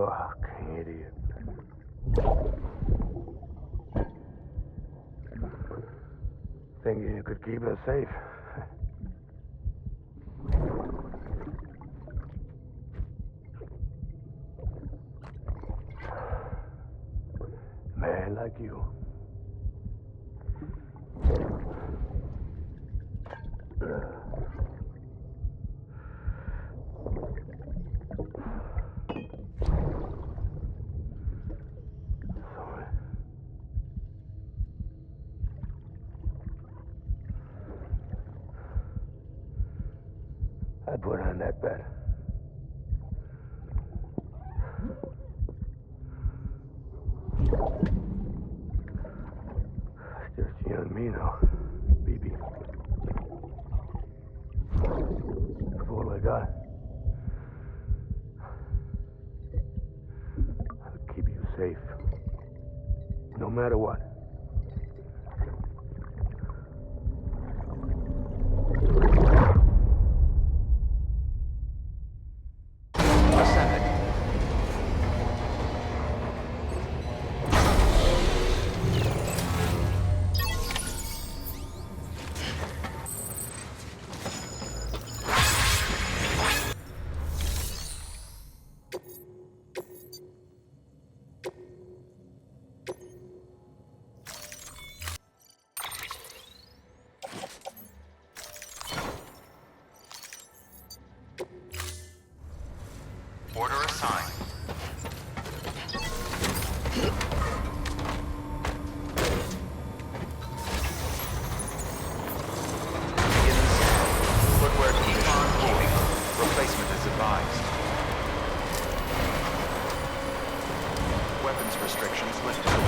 Fucking idiot. Thinking you could keep us safe. Man like you. Sorry. I put on that bet. It's just you and me now, BB. That's all I got. I'll keep you safe. No matter what. Order assigned. Footwear keep on keeping. Replacement is advised. Weapons restrictions lifted.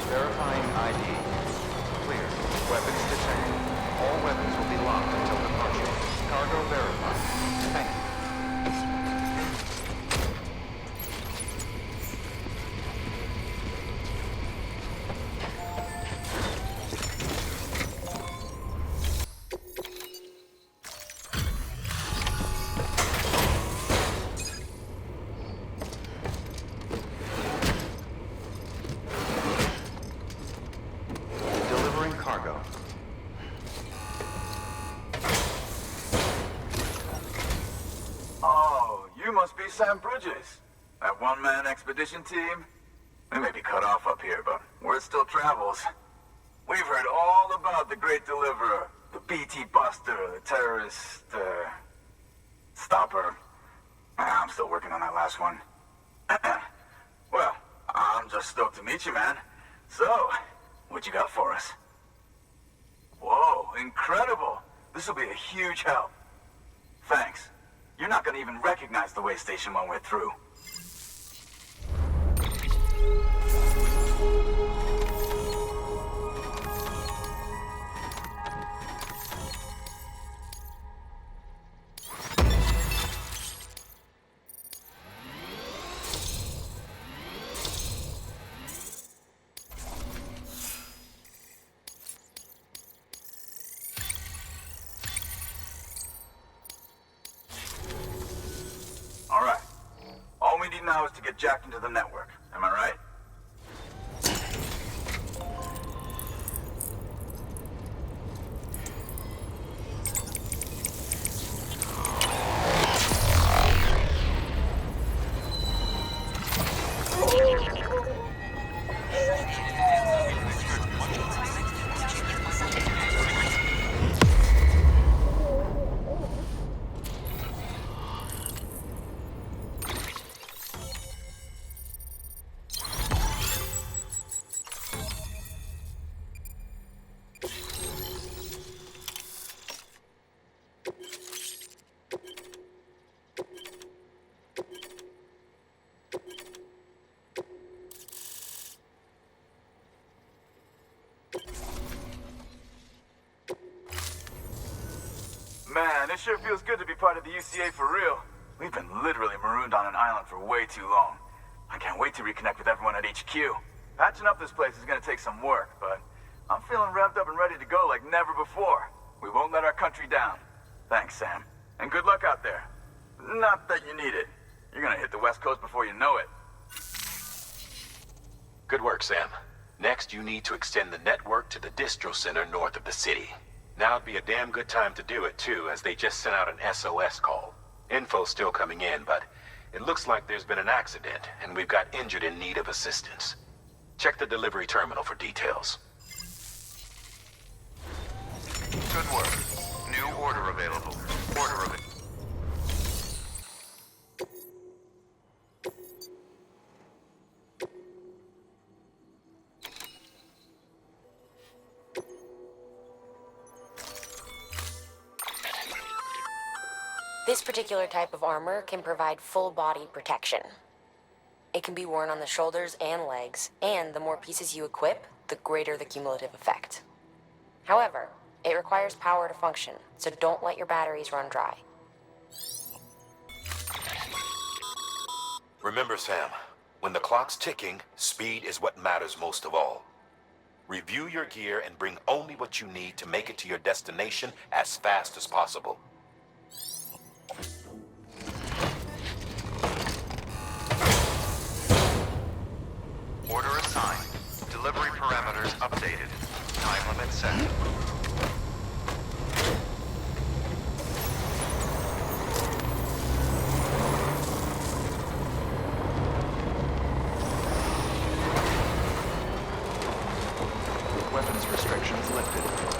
Verifying ID. Clear. Weapons detected. All weapons will be locked until departure. Cargo verified. Thank you. Cargo. Oh, you must be Sam Bridges. That one-man expedition team? They may be cut off up here, but word still travels. We've heard all about the Great Deliverer, the BT Buster, the terrorist, stopper. I'm still working on that last one. Well, I'm just stoked to meet you, man. So, what you got for us? Whoa, incredible! This will be a huge help. Thanks. You're not gonna even recognize the way station when we're through. now is to get jacked into the network. Am I right? Man, it sure feels good to be part of the UCA for real. We've been literally marooned on an island for way too long. I can't wait to reconnect with everyone at HQ. Patching up this place is gonna take some work, but I'm feeling revved up and ready to go like never before. We won't let our country down. Thanks, Sam. And good luck out there. Not that you need it. You're gonna hit the West Coast before you know it. Good work, Sam. Next, you need to extend the network to the distro center north of the city. Now'd be a damn good time to do it, too, as they just sent out an SOS call. Info's still coming in, but it looks like there's been an accident, and we've got injured in need of assistance. Check the delivery terminal for details. Good work. New order available. Order available. This particular type of armor can provide full body protection. It can be worn on the shoulders and legs, and the more pieces you equip, the greater the cumulative effect. However, it requires power to function, so don't let your batteries run dry. Remember, Sam, when the clock's ticking, speed is what matters most of all. Review your gear and bring only what you need to make it to your destination as fast as possible. Order assigned. Delivery parameters updated. Time limit set. Weapons restrictions lifted.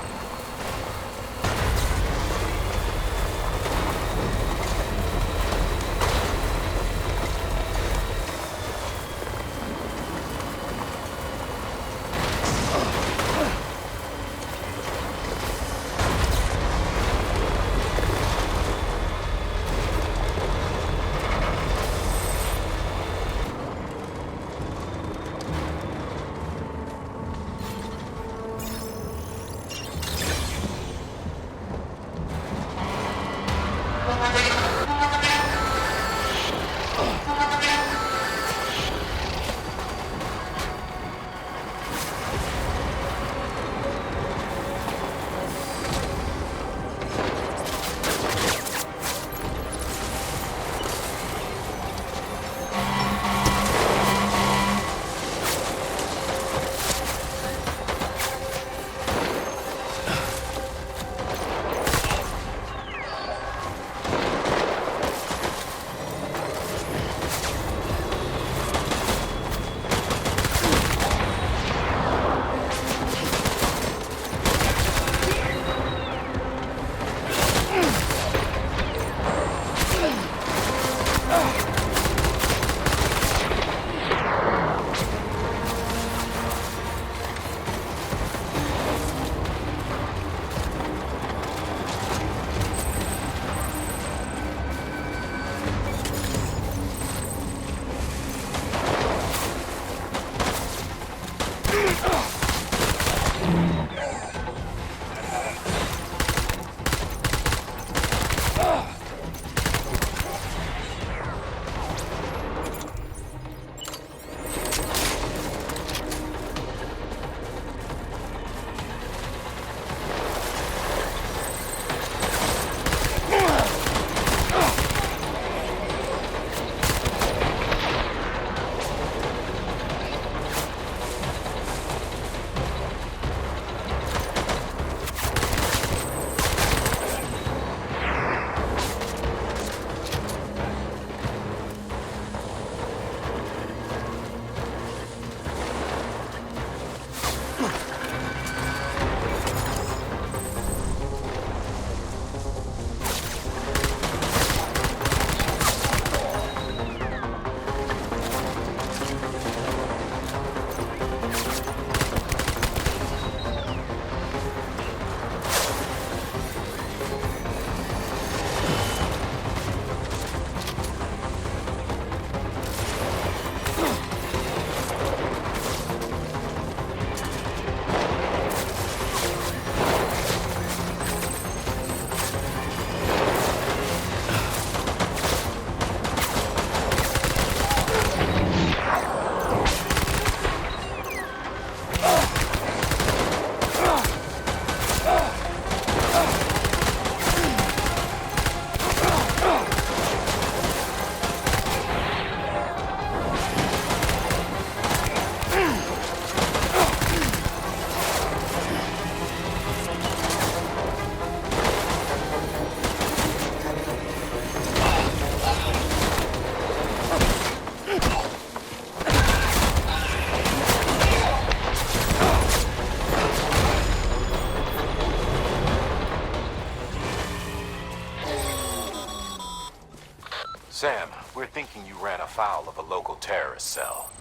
Sam, we're thinking you ran afoul of a local terrorist cell.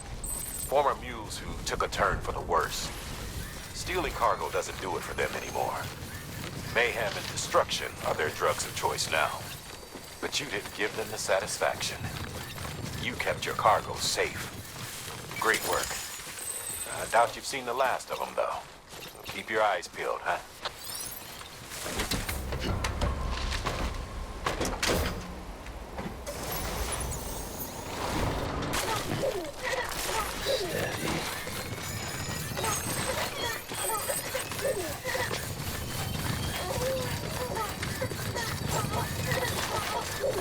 Former mules who took a turn for the worse. Stealing cargo doesn't do it for them anymore. Mayhem and destruction are their drugs of choice now. But you didn't give them the satisfaction. You kept your cargo safe. Great work. I doubt you've seen the last of them, though. So keep your eyes peeled, huh?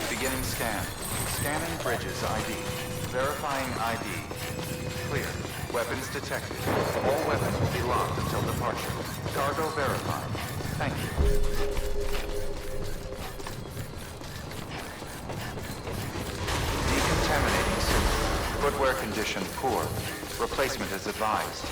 Beginning scan. Scanning bridges ID. Verifying ID. Clear. Weapons detected. All weapons will be locked until departure. Cargo verified. Thank you. Decontaminating suit. Footwear condition poor. Replacement is advised.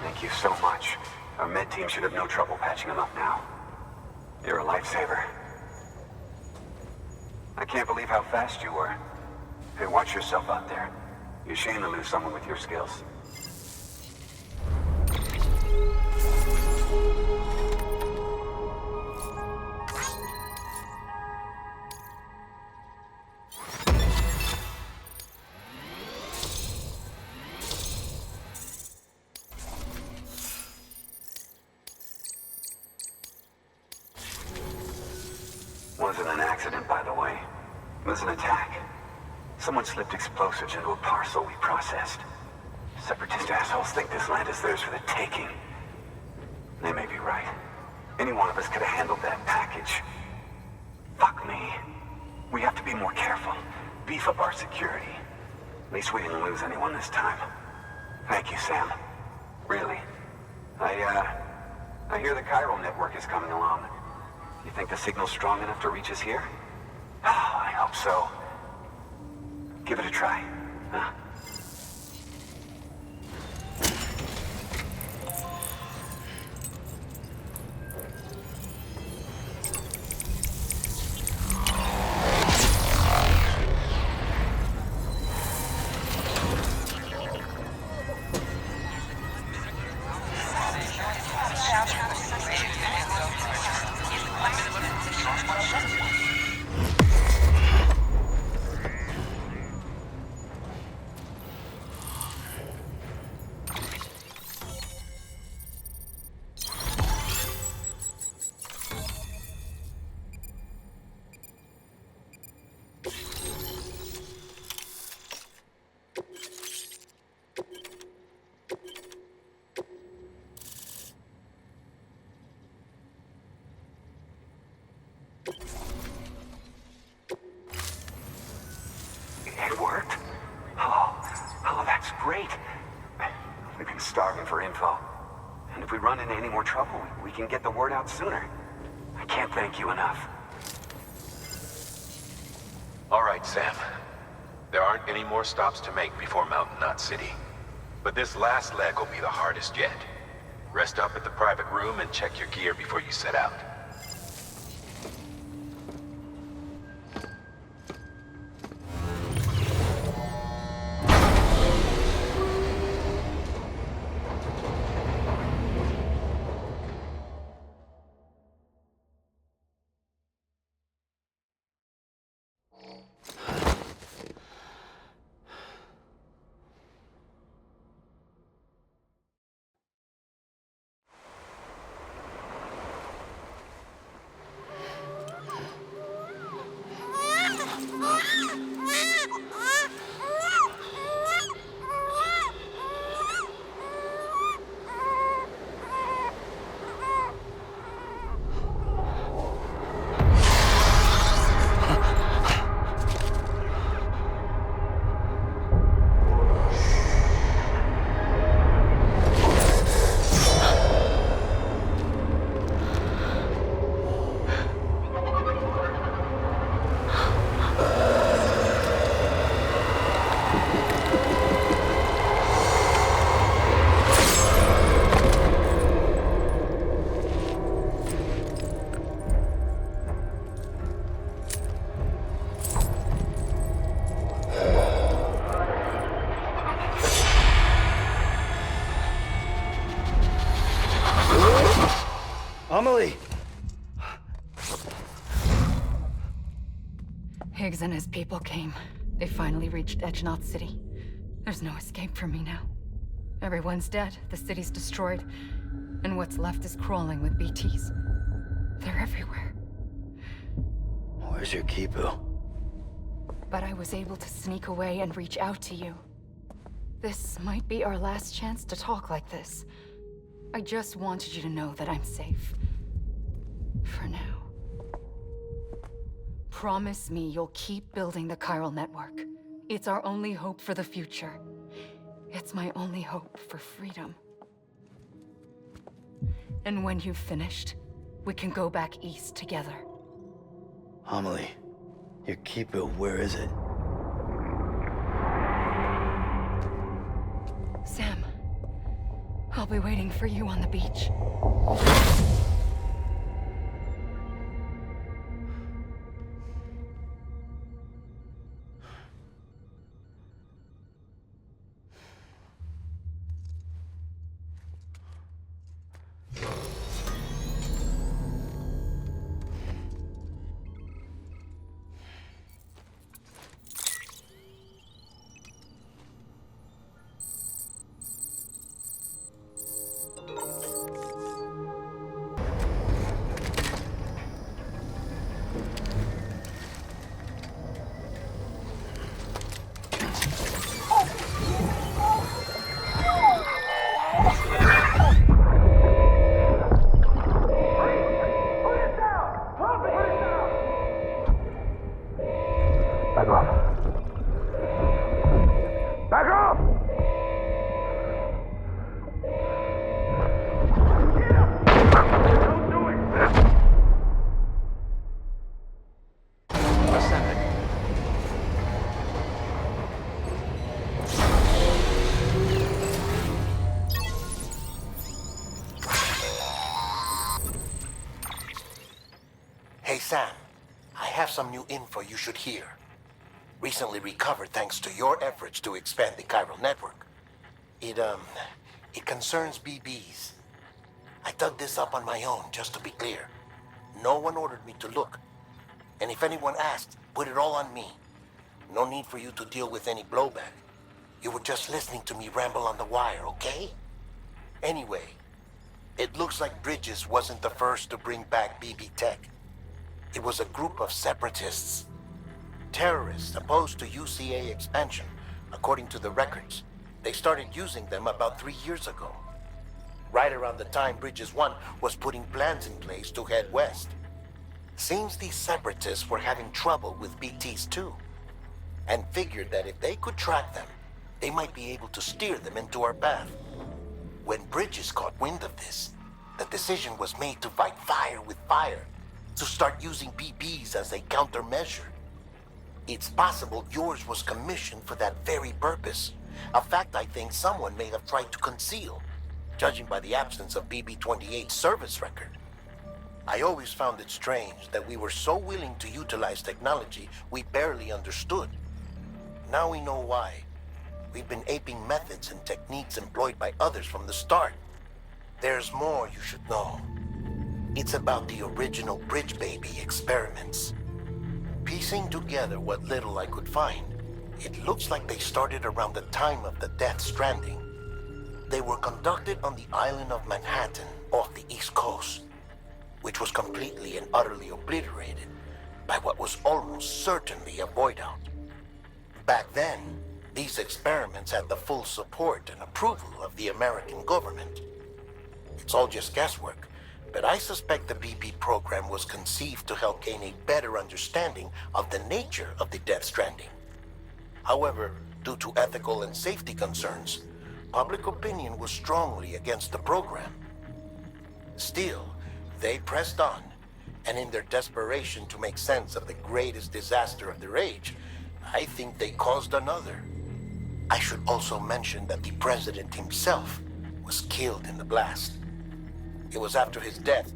Thank you so much. Our med team should have no trouble patching him up now. You're a lifesaver. I can't believe how fast you were. Hey, watch yourself out there. You're ashamed to lose someone with your skills. Wasn't an accident, by the way. It was an attack. Someone slipped explosives into a parcel we processed. Separatist assholes think this land is theirs for the taking. They may be right. Any one of us could have handled that package. Fuck me. We have to be more careful. Beef up our security. At least we didn't lose anyone this time. Thank you, Sam. Really. I hear the Chiral network is coming along. You think the signal's strong enough to reach us here? Oh, I hope so. Give it a try, huh? It worked? Oh, that's great. We've been starving for info. And if we run into any more trouble, we can get the word out sooner. I can't thank you enough. All right, Sam. There aren't any more stops to make before Mountain Knot City. But this last leg will be the hardest yet. Rest up at the private room and check your gear before you set out. Amelie! Higgs and his people came. They finally reached Edgenaught City. There's no escape for me now. Everyone's dead, the city's destroyed, and what's left is crawling with BTs. They're everywhere. Where's your Kipu? But I was able to sneak away and reach out to you. This might be our last chance to talk like this. I just wanted you to know that I'm safe. For now. Promise me you'll keep building the chiral network. It's our only hope for the future. It's my only hope for freedom. And when you've finished, we can go back east together. Amelie, your Kipu, where is it? Sam, I'll be waiting for you on the beach. Back off. Back off! Don't do it! Ascending. Hey Sam, I have some new info you should hear. Recently recovered thanks to your efforts to expand the chiral network. It concerns BBs. I dug this up on my own, just to be clear. No one ordered me to look. And if anyone asked, put it all on me. No need for you to deal with any blowback. You were just listening to me ramble on the wire, okay? Anyway, it looks like Bridges wasn't the first to bring back BB tech. It was a group of separatists. Terrorists opposed to UCA expansion, according to the records. They started using them about 3 years ago. Right around the time Bridges 1 was putting plans in place to head west. Seems these separatists were having trouble with BTs too, and figured that if they could track them, they might be able to steer them into our path. When Bridges caught wind of this, the decision was made to fight fire with fire, to start using BBs as a countermeasure. It's possible yours was commissioned for that very purpose, a fact I think someone may have tried to conceal, judging by the absence of BB-28's service record. I always found it strange that we were so willing to utilize technology we barely understood. Now we know why. We've been aping methods and techniques employed by others from the start. There's more you should know. It's about the original Bridge Baby experiments. Piecing together what little I could find, it looks like they started around the time of the Death Stranding. They were conducted on the island of Manhattan off the East Coast, which was completely and utterly obliterated by what was almost certainly a void out. Back then, these experiments had the full support and approval of the American government. It's all just guesswork, but I suspect the BB program was conceived to help gain a better understanding of the nature of the Death Stranding. However, due to ethical and safety concerns, public opinion was strongly against the program. Still, they pressed on, and in their desperation to make sense of the greatest disaster of their age, I think they caused another. I should also mention that the president himself was killed in the blast. It was after his death,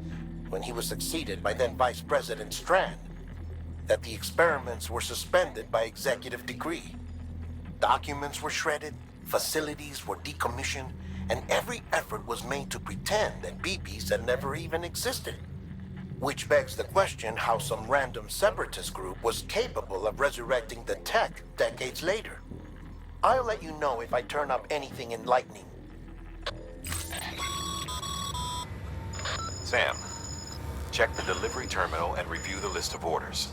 when he was succeeded by then Vice President Strand, that the experiments were suspended by executive decree. Documents were shredded, facilities were decommissioned, and every effort was made to pretend that BBs had never even existed. Which begs the question how some random separatist group was capable of resurrecting the tech decades later. I'll let you know if I turn up anything enlightening. Sam, check the delivery terminal and review the list of orders.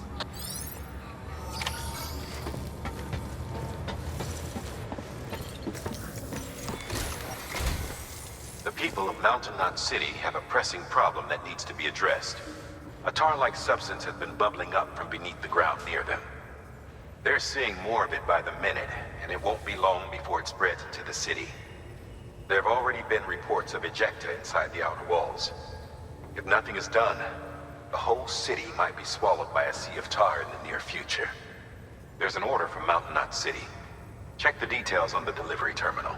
The people of Mountain Knot City have a pressing problem that needs to be addressed. A tar-like substance has been bubbling up from beneath the ground near them. They're seeing more of it by the minute, and it won't be long before it spreads into the city. There have already been reports of ejecta inside the outer walls. If nothing is done, the whole city might be swallowed by a sea of tar in the near future. There's an order from Mountain Knot City. Check the details on the delivery terminal.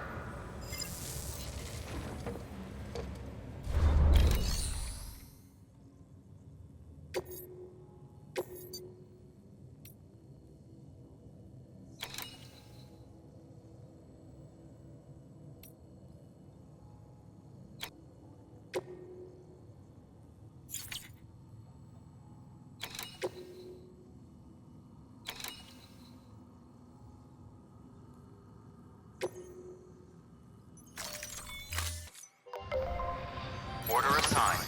Order assigned.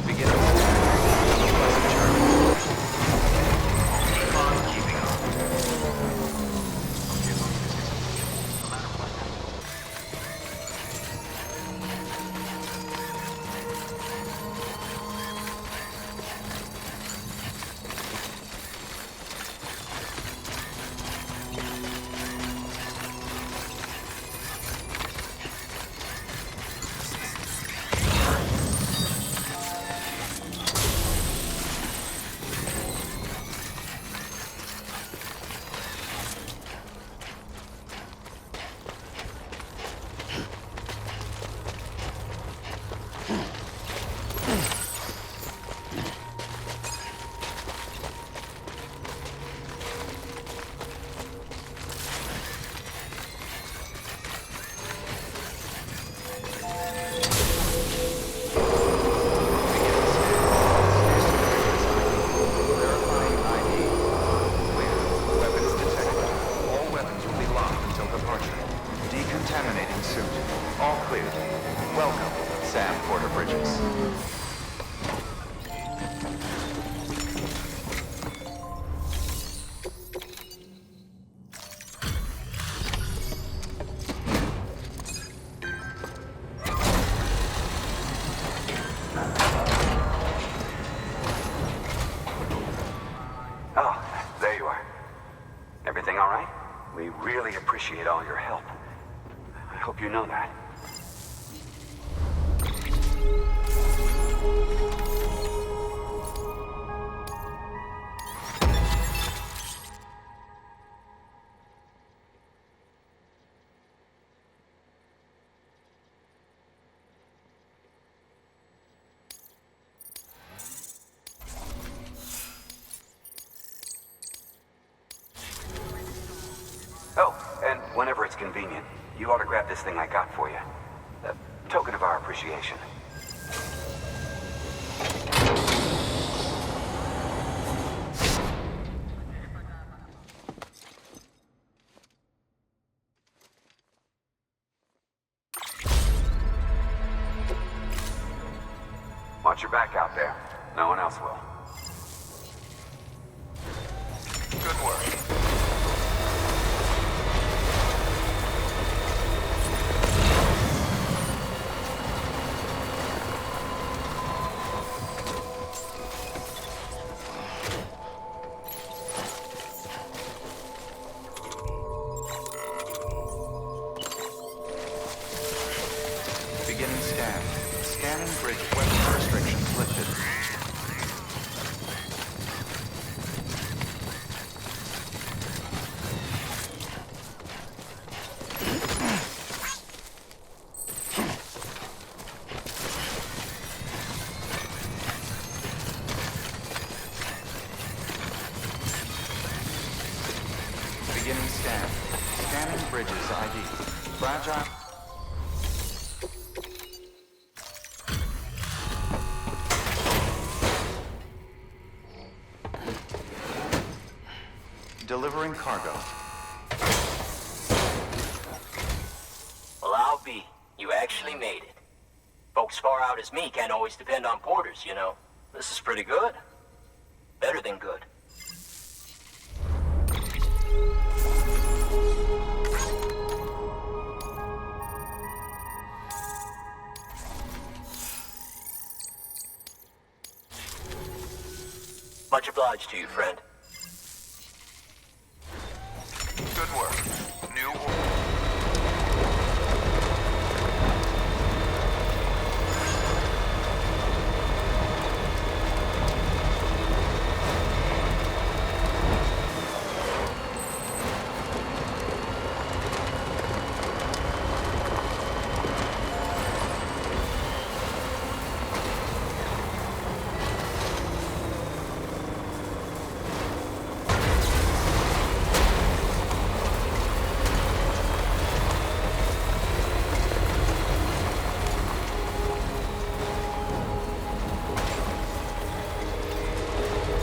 Begin a pleasant journey. Keep on keeping on. Decontaminating suit. All clear. Welcome, Sam Porter Bridges. Oh, there you are. Everything all right? We really appreciate all your help. I hope you know that. Oh, and whenever it's convenient, you ought to grab this thing I got for you. A token of our appreciation. Watch your back out there. No one else will. Good work. Beginning scan. Scanning bridge weapons restrictions lifted. Fragile. Delivering cargo. Well, I'll be. You actually made it. Folks far out as me can't always depend on porters, you know. This is pretty good. Better than good. Much obliged to you, friend. Good work. New order.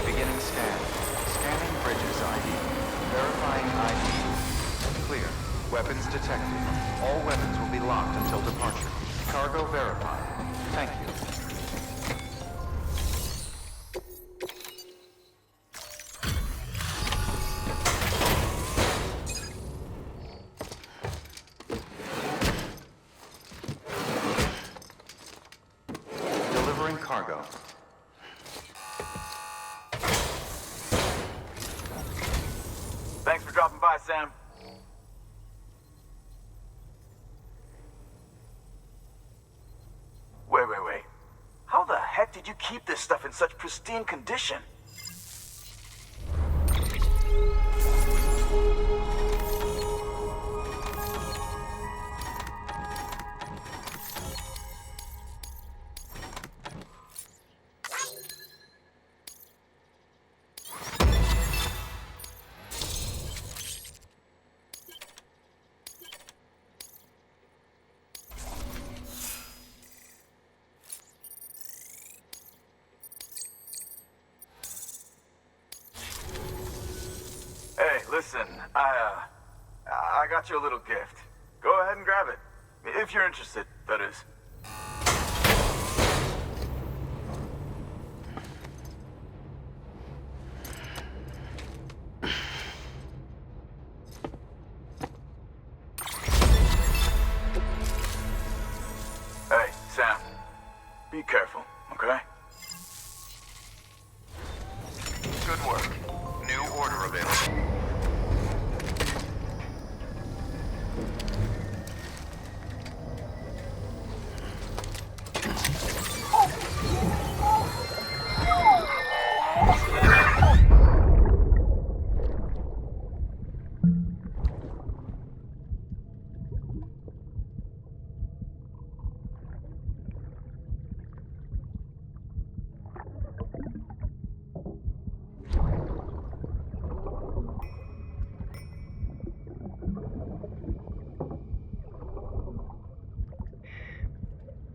Beginning scan. Scanning bridges ID. Verifying ID. Clear. Weapons detected. All weapons will be locked until departure. Cargo verified. Thank you. Delivering cargo. Thanks for dropping by, Sam. Wait. How the heck did you keep this stuff in such pristine condition? Hey, listen, I got you a little gift. Go ahead and grab it. If you're interested, that is. Hey, Sam. Be careful, okay? Good work. New order available.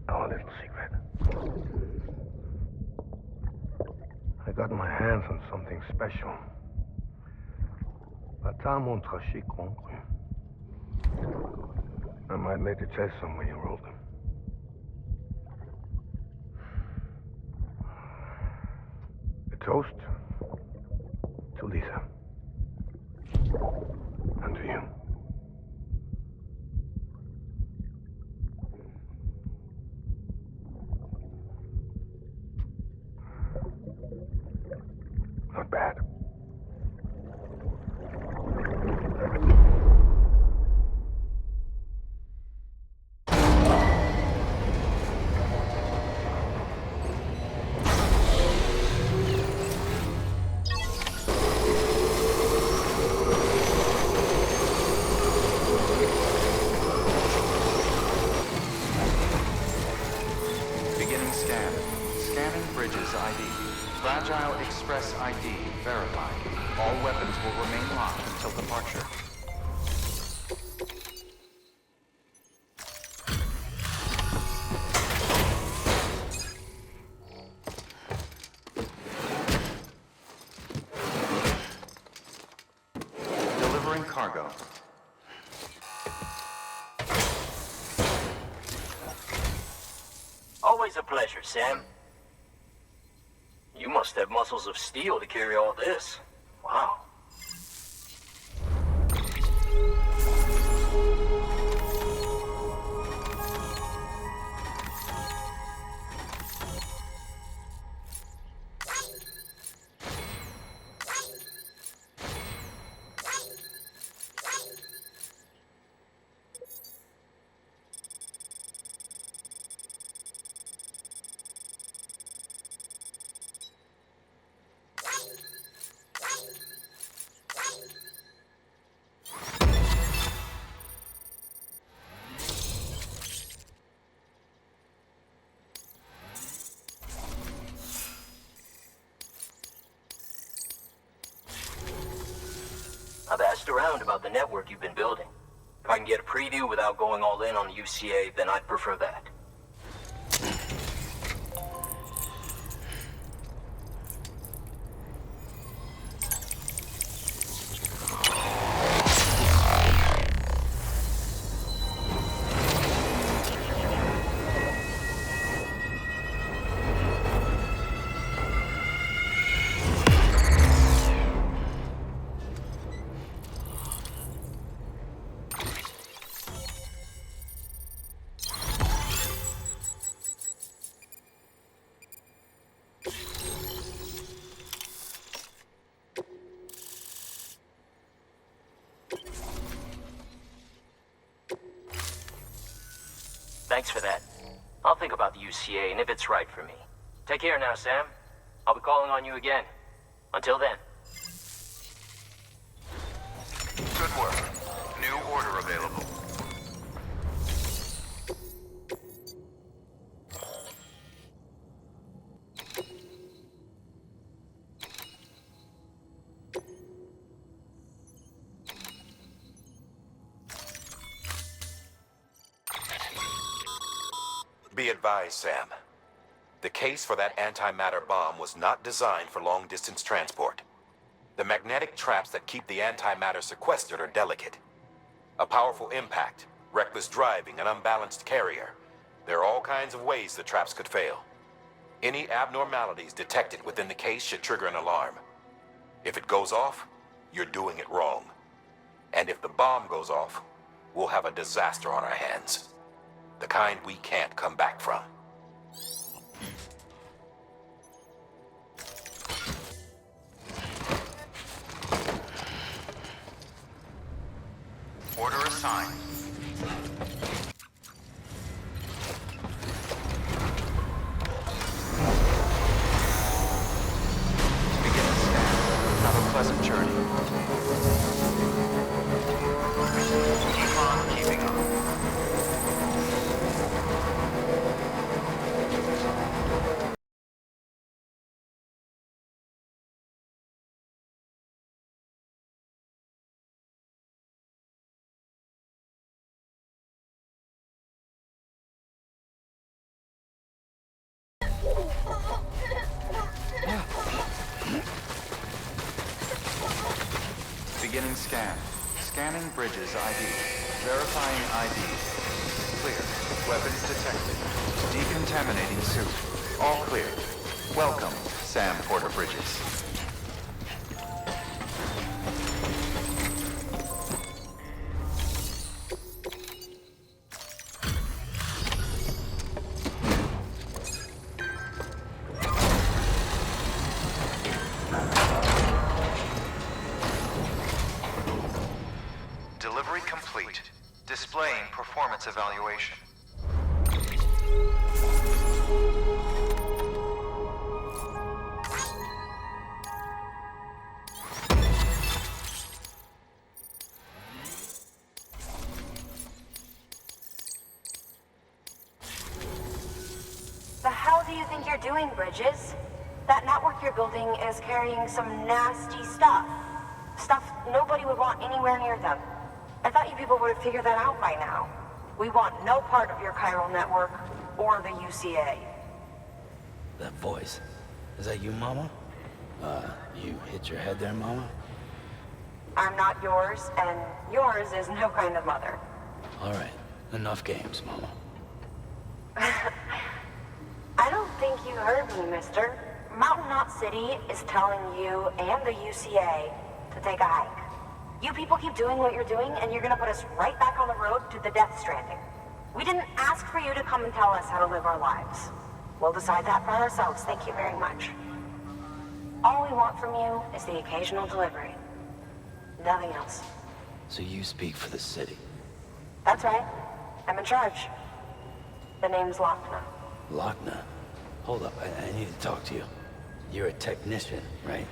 Our little secret. I got my hands on something special. Pata montrachet concru. I might later test some when you roll them. A toast to Lisa. And to you. Not bad. Beginning scan. Scanning bridges ID. Fragile Express ID verified. All weapons will remain locked until departure. Always a pleasure, Sam. You must have muscles of steel to carry all this. Wow. I've asked around about the network you've been building. If I can get a preview without going all in on the UCA, then I'd prefer that. Thanks for that. I'll think about the UCA and if it's right for me. Take care now, Sam. I'll be calling on you again. Until then. Good work. New order available. Be advised, Sam. The case for that antimatter bomb was not designed for long-distance transport. The magnetic traps that keep the antimatter sequestered are delicate. A powerful impact, reckless driving, an unbalanced carrier. There are all kinds of ways the traps could fail. Any abnormalities detected within the case should trigger an alarm. If it goes off, you're doing it wrong. And if the bomb goes off, we'll have a disaster on our hands. The kind we can't come back from. Order assigned. Begin the scan. Have a pleasant journey. Keep on keeping on. Beginning scan. Scanning bridges ID. Verifying ID. Clear. Weapons detected. Decontaminating suit. All clear. Welcome, Sam Porter Bridges. Delivery complete. Displaying performance evaluation. The hell do you think you're doing, Bridges? That network you're building is carrying some nasty stuff. Stuff nobody would want anywhere near them. I thought you people would have figured that out by now. We want no part of your chiral network or the UCA. That voice. Is that you, Mama? You hit your head there, Mama? I'm not yours, and yours is no kind of mother. All right. Enough games, Mama. you heard me, mister. Mountain Knot City is telling you and the UCA to take a hike. You people keep doing what you're doing, and you're gonna put us right back on the road to the death stranding. We didn't ask for you to come and tell us how to live our lives. We'll decide that for ourselves, thank you very much. All we want from you is the occasional delivery. Nothing else. So you speak for the city? That's right. I'm in charge. The name's Lochna. Lochna? Hold up, I need to talk to you. You're a technician, right?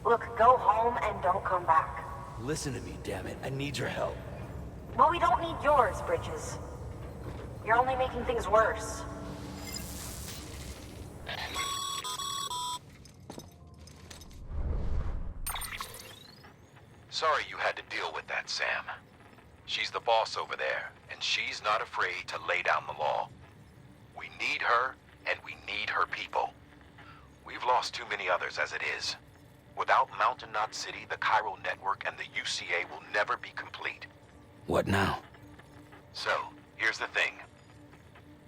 Look, go home and don't come back. Listen to me, damn it. I need your help. Well, we don't need yours, Bridges. You're only making things worse. Sorry you had to deal with that, Sam. She's the boss over there, and she's not afraid to lay down the law. We need her, and we need her people. We've lost too many others as it is. Without Mountain Knot City, the Chiral Network, and the UCA will never be complete. What now? So, here's the thing.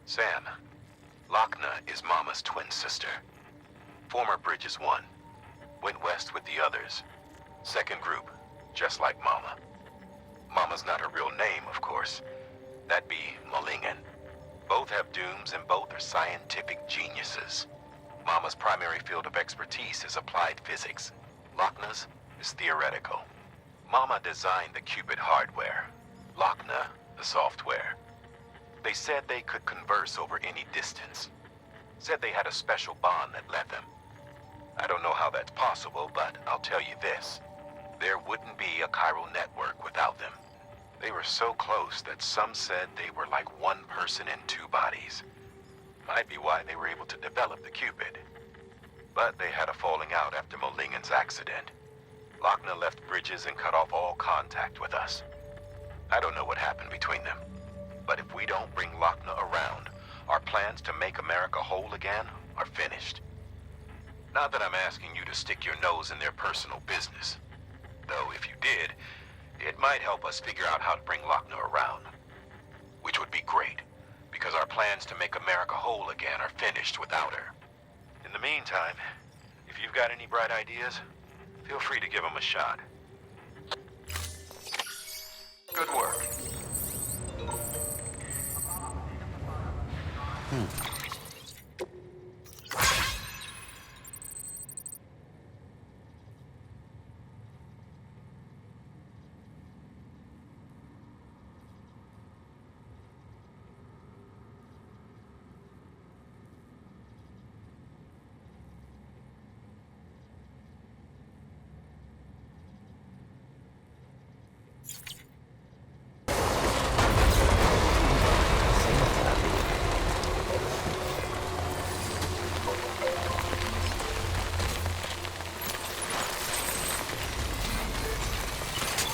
Sam, Lochna is Mama's twin sister. Former Bridges 1. Went west with the others. Second group, just like Mama. Mama's not her real name, of course. That'd be Malingen. Both have dooms and both are scientific geniuses. Mama's primary field of expertise is applied physics. Lochna's is theoretical. Mama designed the qubit hardware. Lochna, the software. They said they could converse over any distance. Said they had a special bond that led them. I don't know how that's possible, but I'll tell you this. There wouldn't be a chiral network without them. They were so close that some said they were like one person in two bodies. Might be why they were able to develop the qubit. But they had a falling out after Molingen's accident. Lochna left Bridges and cut off all contact with us. I don't know what happened between them. But if we don't bring Lochna around, our plans to make America whole again are finished. Not that I'm asking you to stick your nose in their personal business. Though if you did, it might help us figure out how to bring Lochna around. Which would be great, because our plans to make America whole again are finished without her. In the meantime, if you've got any bright ideas, feel free to give them a shot. Good work.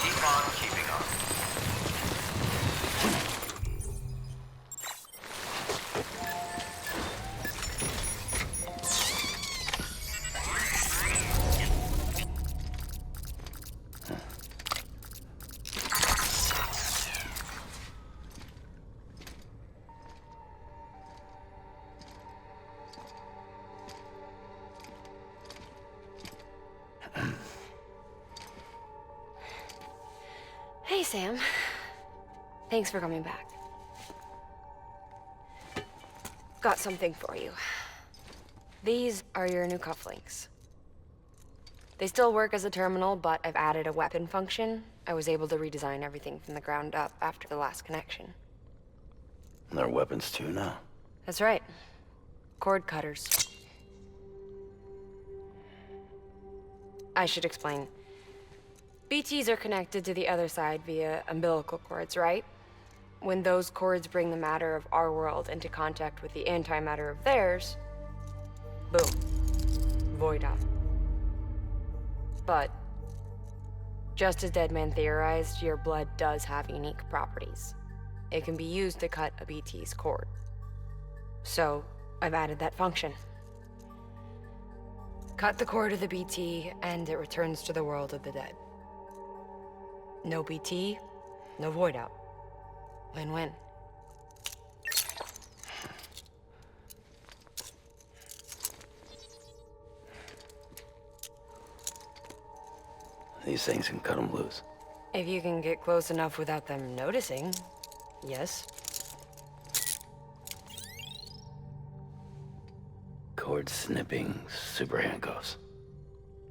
Keep on keeping on. Hey, Sam. Thanks for coming back. Got something for you. These are your new cufflinks. They still work as a terminal, but I've added a weapon function. I was able to redesign everything from the ground up after the last connection. They're weapons too now. That's right. Cord cutters. I should explain. BTs are connected to the other side via umbilical cords, right? When those cords bring the matter of our world into contact with the antimatter of theirs, boom, void out. But, just as Deadman theorized, your blood does have unique properties. It can be used to cut a BT's cord. So, I've added that function. Cut the cord of the BT, and it returns to the world of the dead. No BT, no void out. Win-win. These things can cut them loose. If you can get close enough without them noticing, yes. Cord snipping super handcuffs.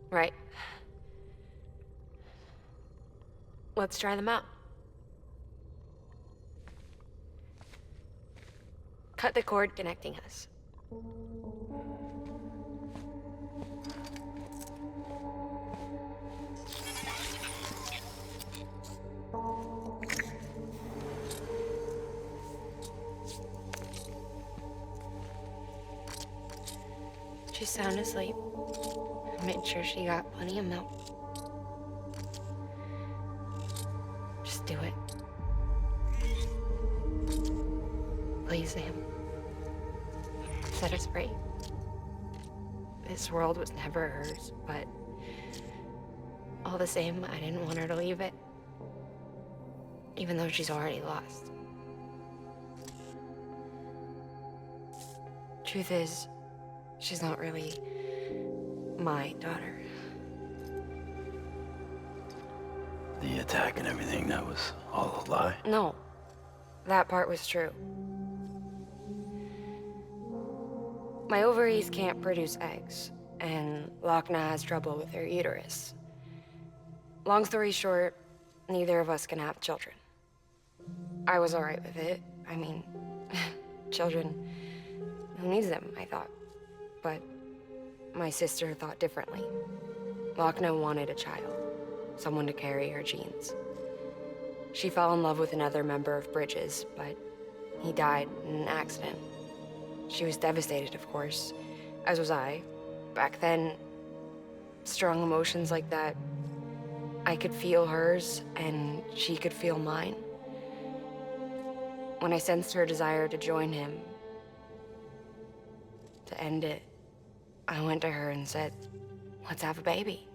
Right. Let's try them out. Cut the cord connecting us. She's sound asleep. I made sure she got plenty of milk. Just do it. Please, Sam. Set us free. This world was never hers, but all the same, I didn't want her to leave it. Even though she's already lost. Truth is, she's not really my daughter. The attack and everything, that was all a lie? No, that part was true. My ovaries can't produce eggs, and Lochna has trouble with her uterus. Long story short, neither of us can have children. I was alright with it. I mean, children, who needs them, I thought. But my sister thought differently. Lochna wanted a child, someone to carry her genes. She fell in love with another member of Bridges, but he died in an accident. She was devastated, of course, as was I. Back then, strong emotions like that, I could feel hers, and she could feel mine. When I sensed her desire to join him, to end it, I went to her and said, let's have a baby.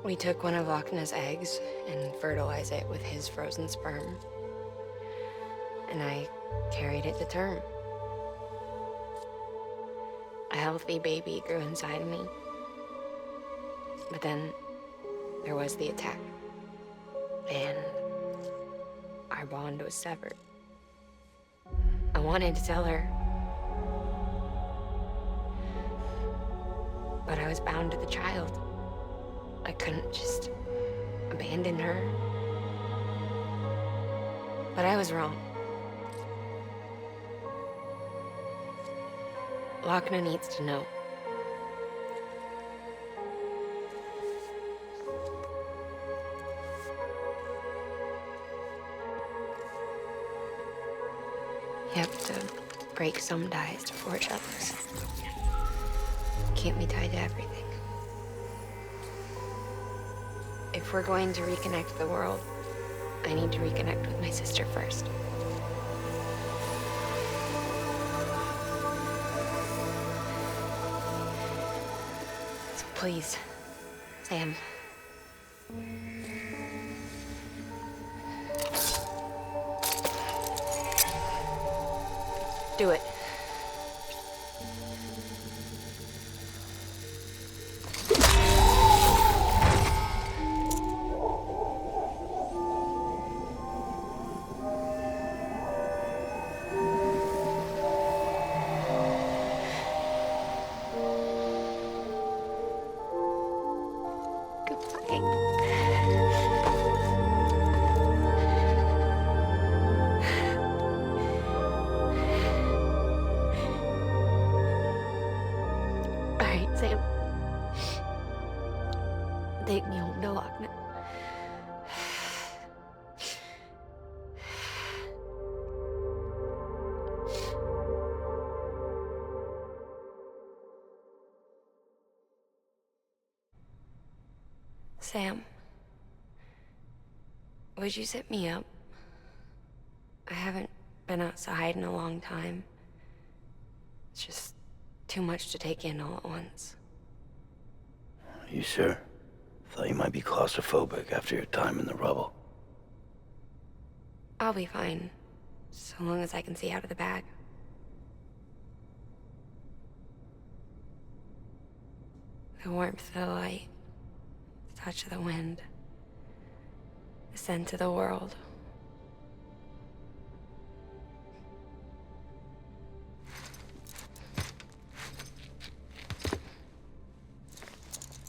We took one of Lochna's eggs and fertilized it with his frozen sperm. And I carried it to term. A healthy baby grew inside of me. But then there was the attack. And our bond was severed. I wanted to tell her, but I was bound to the child. I couldn't just abandon her. But I was wrong. Lochna needs to know. You have to break some ties to forge others. Keep me tied to everything. If we're going to reconnect the world, I need to reconnect with my sister first. So please, Sam. Do it. Sam. Take me home to Lochna. Sam, would you sit me up? I haven't been outside in a long time. It's just too much to take in all at once. You sure? Thought you might be claustrophobic after your time in the rubble. I'll be fine, so long as I can see out of the bag. The warmth of the light, the touch of the wind, the scent of the world.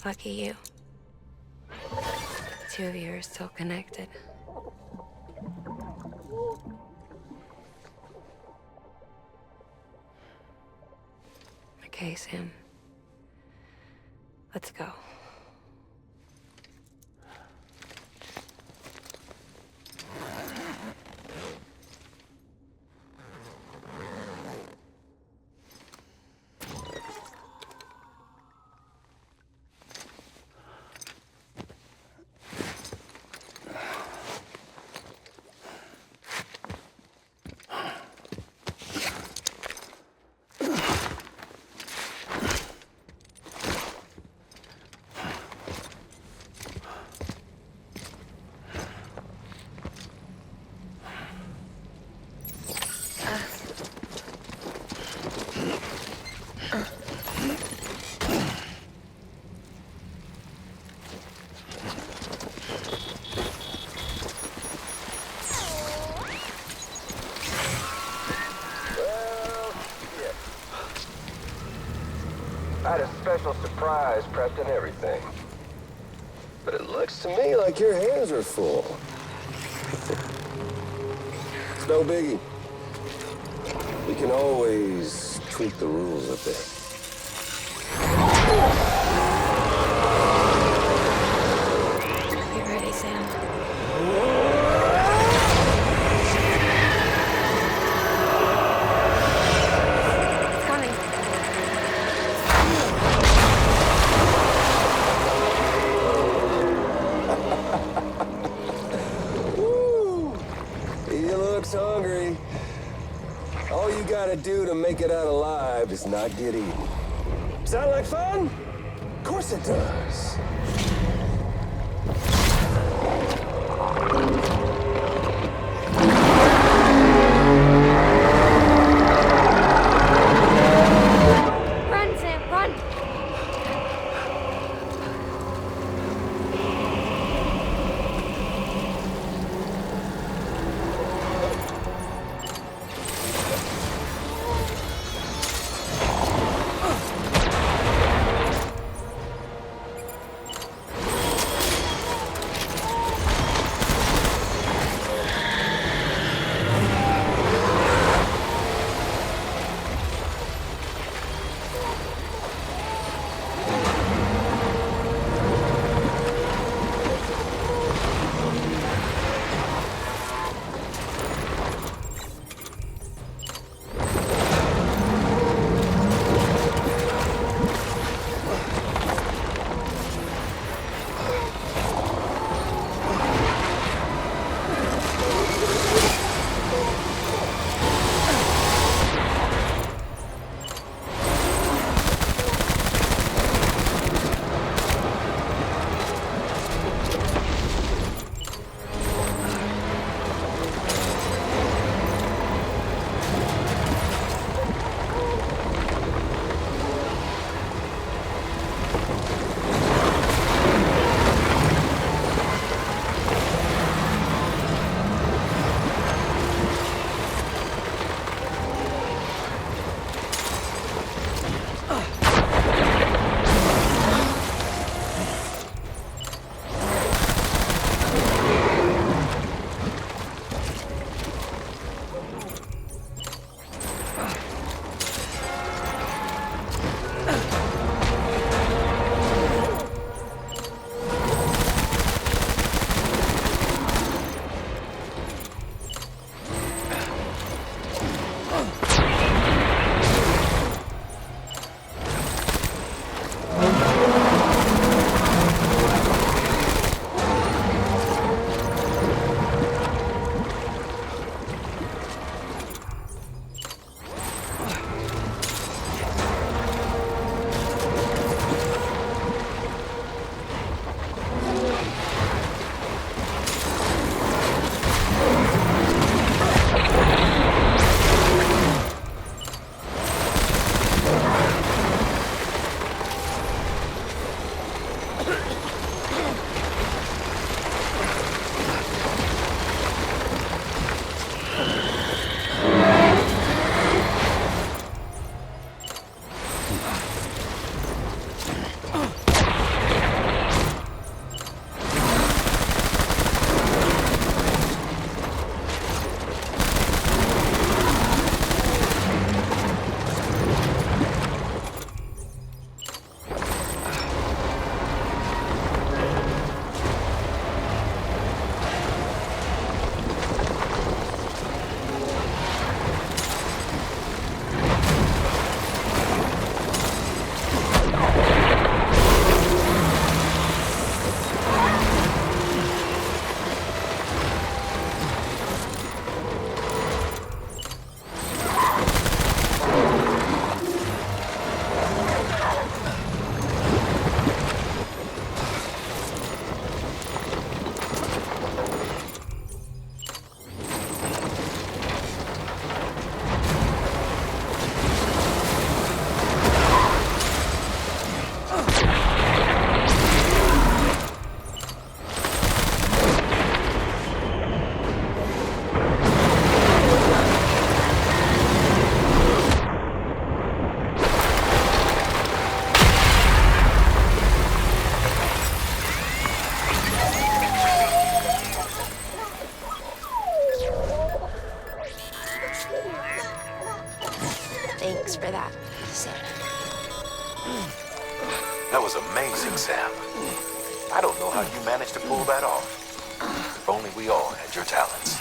Lucky you. The two of you are still connected. Okay, Sam. Let's go. I had a special surprise prepped and everything. But it looks to me like your hands are full. It's no biggie. We can always tweak the rules a bit. Get ready, Sam. It's coming. Woo! He looks hungry. All you gotta do to make it out alive is not get eaten. Sound like fun? Of course it does. Run, Sam, run! Thanks for that, Sam. That was amazing, Sam. I don't know how you managed to pull that off. If only we all had your talents.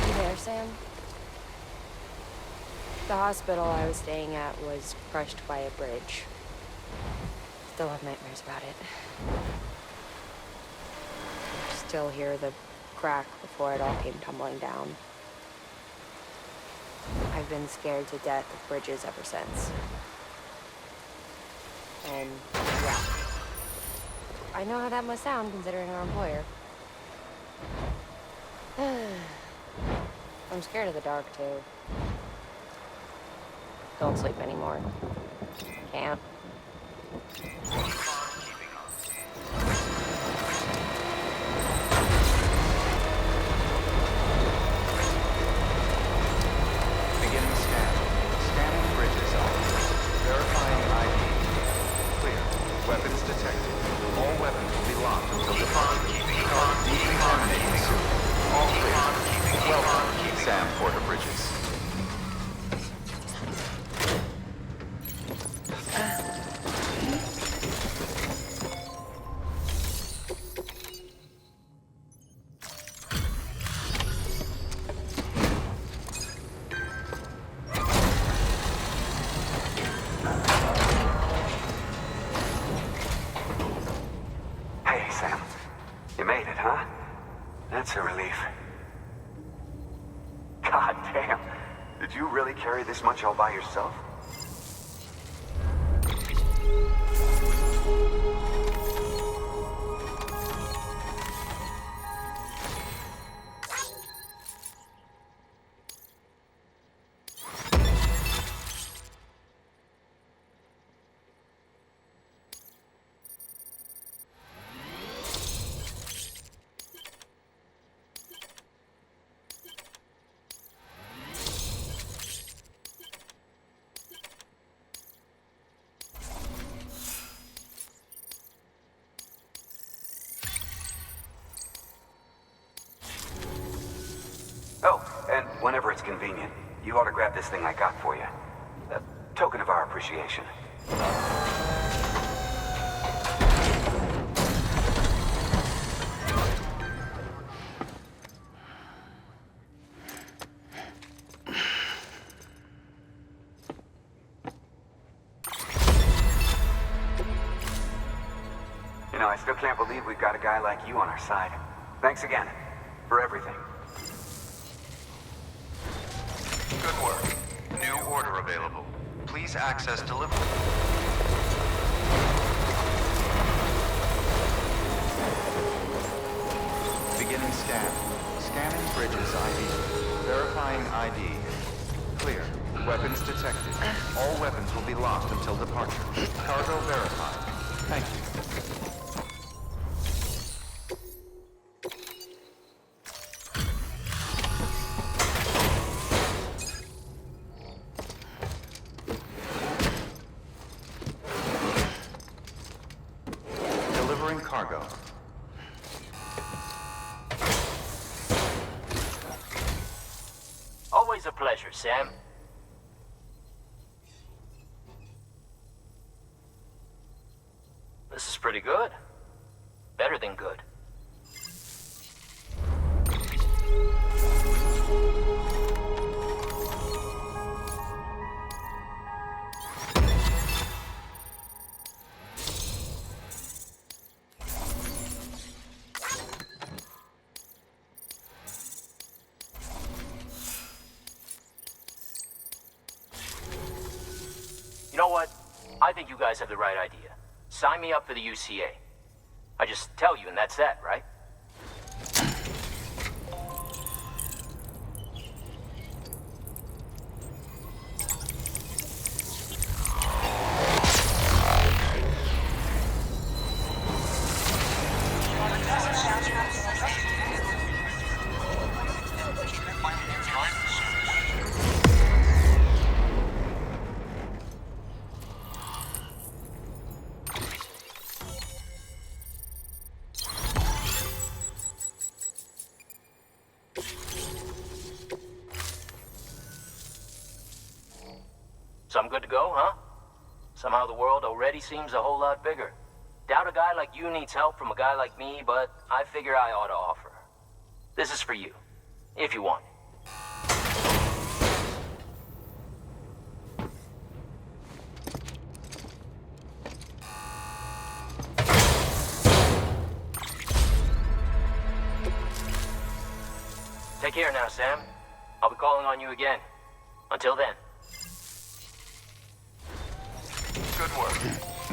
You there, Sam? The hospital I was staying at was crushed by a bridge. Still have nightmares about it. Still hear the crack before it all came tumbling down. I've been scared to death of bridges ever since. And, yeah. I know how that must sound considering our employer. I'm scared of the dark, too. Don't sleep anymore. Can't. Beginning scan. Scanning bridges ID. Verifying ID. Clear. Weapons detected. All weapons will be locked until decontaminating soon. All clear. Welcome, Sam Porter Bridges. Hey, Sam. You made it, huh? That's a relief. God damn. Did you really carry this much all by yourself? Oh, and whenever it's convenient, you ought to grab this thing I got for you. A token of our appreciation. You know, I still can't believe we've got a guy like you on our side. Thanks again for everything. Good work. New order available. Please access delivery. Beginning scan. Scanning bridges ID. Verifying ID. Clear. Weapons detected. All weapons will be locked until departure. Cargo verified. Thank you. Delivering cargo. Always a pleasure, Sam. This is pretty good. Better than good. You know what? I think you guys have the right idea. Sign me up for the UCA. I just tell you and that's that, right? I'm good to go, huh? Somehow the world already seems a whole lot bigger. Doubt a guy like you needs help from a guy like me, but I figure I ought to offer. This is for you, if you want it. Take care now, Sam. I'll be calling on you again. Until then. Good work.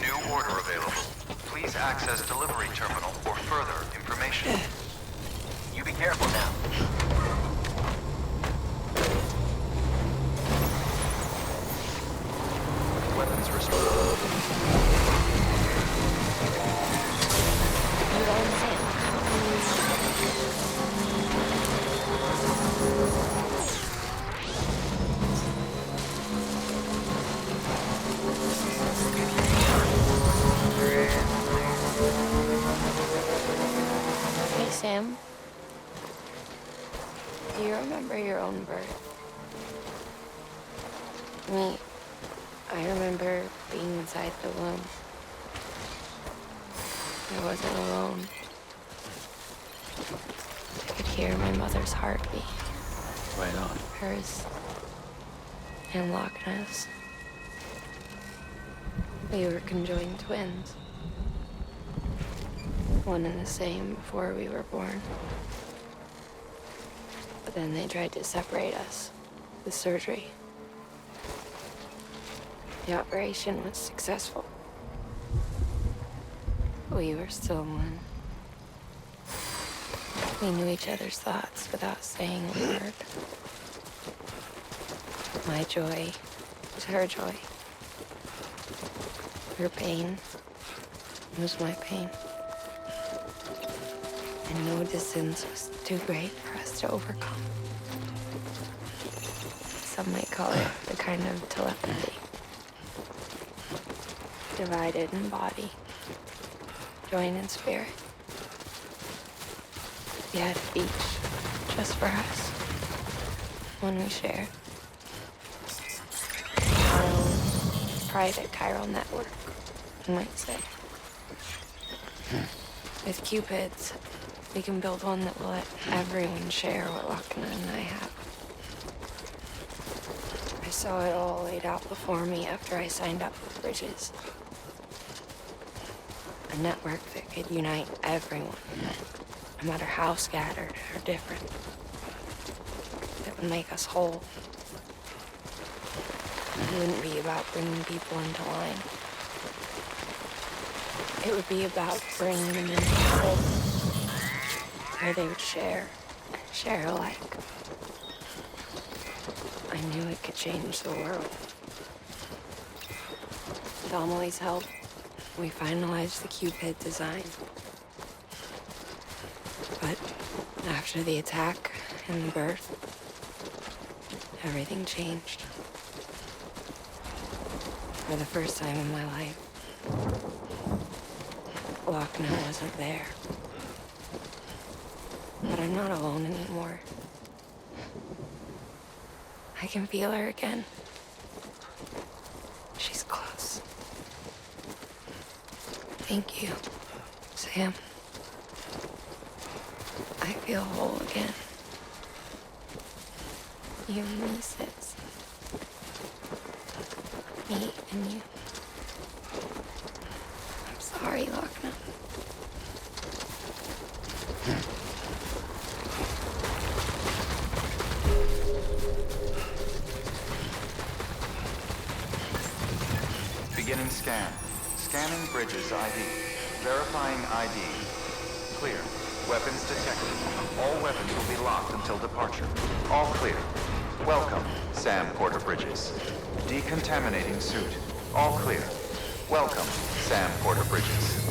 New order available. Please access delivery terminal for further information. You be careful now. Weapons restored. You going, Sam? Hey, Sam. Do you remember your own birth? Me, I remember being inside the womb. I wasn't alone. I could hear my mother's heartbeat. Right on. Hers and Lochna's. We were conjoined twins. One and the same before we were born. But then they tried to separate us with surgery. The operation was successful. We were still one. We knew each other's thoughts without saying a word. My joy was her joy. Her pain was my pain. And no distance was too great for us to overcome. Some might call it the kind of telepathy. Divided in body, joined in spirit. We had each just for us. One we shared. Our own private chiral network, you might say. With Cupids, we can build one that will let everyone share what Lochna and I have. I saw it all laid out before me after I signed up with Bridges. A network that could unite everyone, no matter how scattered or different. That would make us whole. It wouldn't be about bringing people into line. It would be about bringing them into whole, where they would share alike. I knew it could change the world. With Amelie's help, we finalized the Cupid design. But after the attack and the birth, everything changed. For the first time in my life, Lochna wasn't there. But I'm not alone anymore. I can feel her again. She's close. Thank you, Sam. I feel whole again. You and me, sis. Me and you. I'm sorry, Lochna. Beginning scan. Scanning Bridges ID. Verifying ID. Clear. Weapons detected. All weapons will be locked until departure. All clear. Welcome, Sam Porter Bridges. Decontaminating suit. All clear. Welcome, Sam Porter Bridges.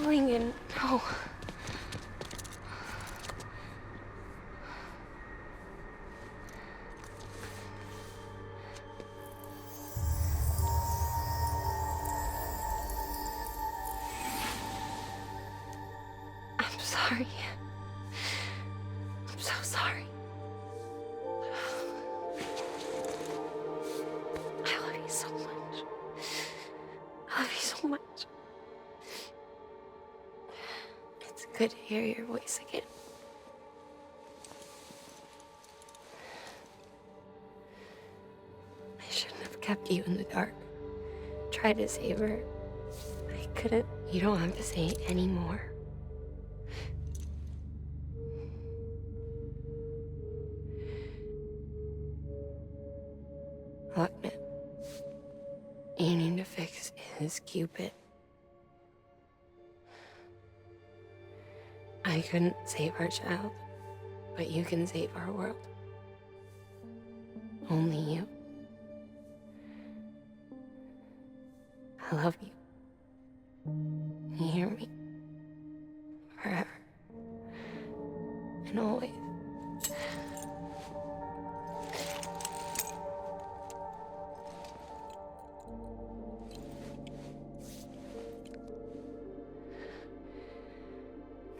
Lincoln, no. I'm sorry. I'm so sorry. I love you so much. I love you so much. It's good to hear your voice again. I shouldn't have kept you in the dark. Tried to save her. I couldn't. You don't have to say it anymore. Look, man. You need to fix his Cupid. I couldn't save our child, but you can save our world. Only you. I love you. You hear me? Forever. And always.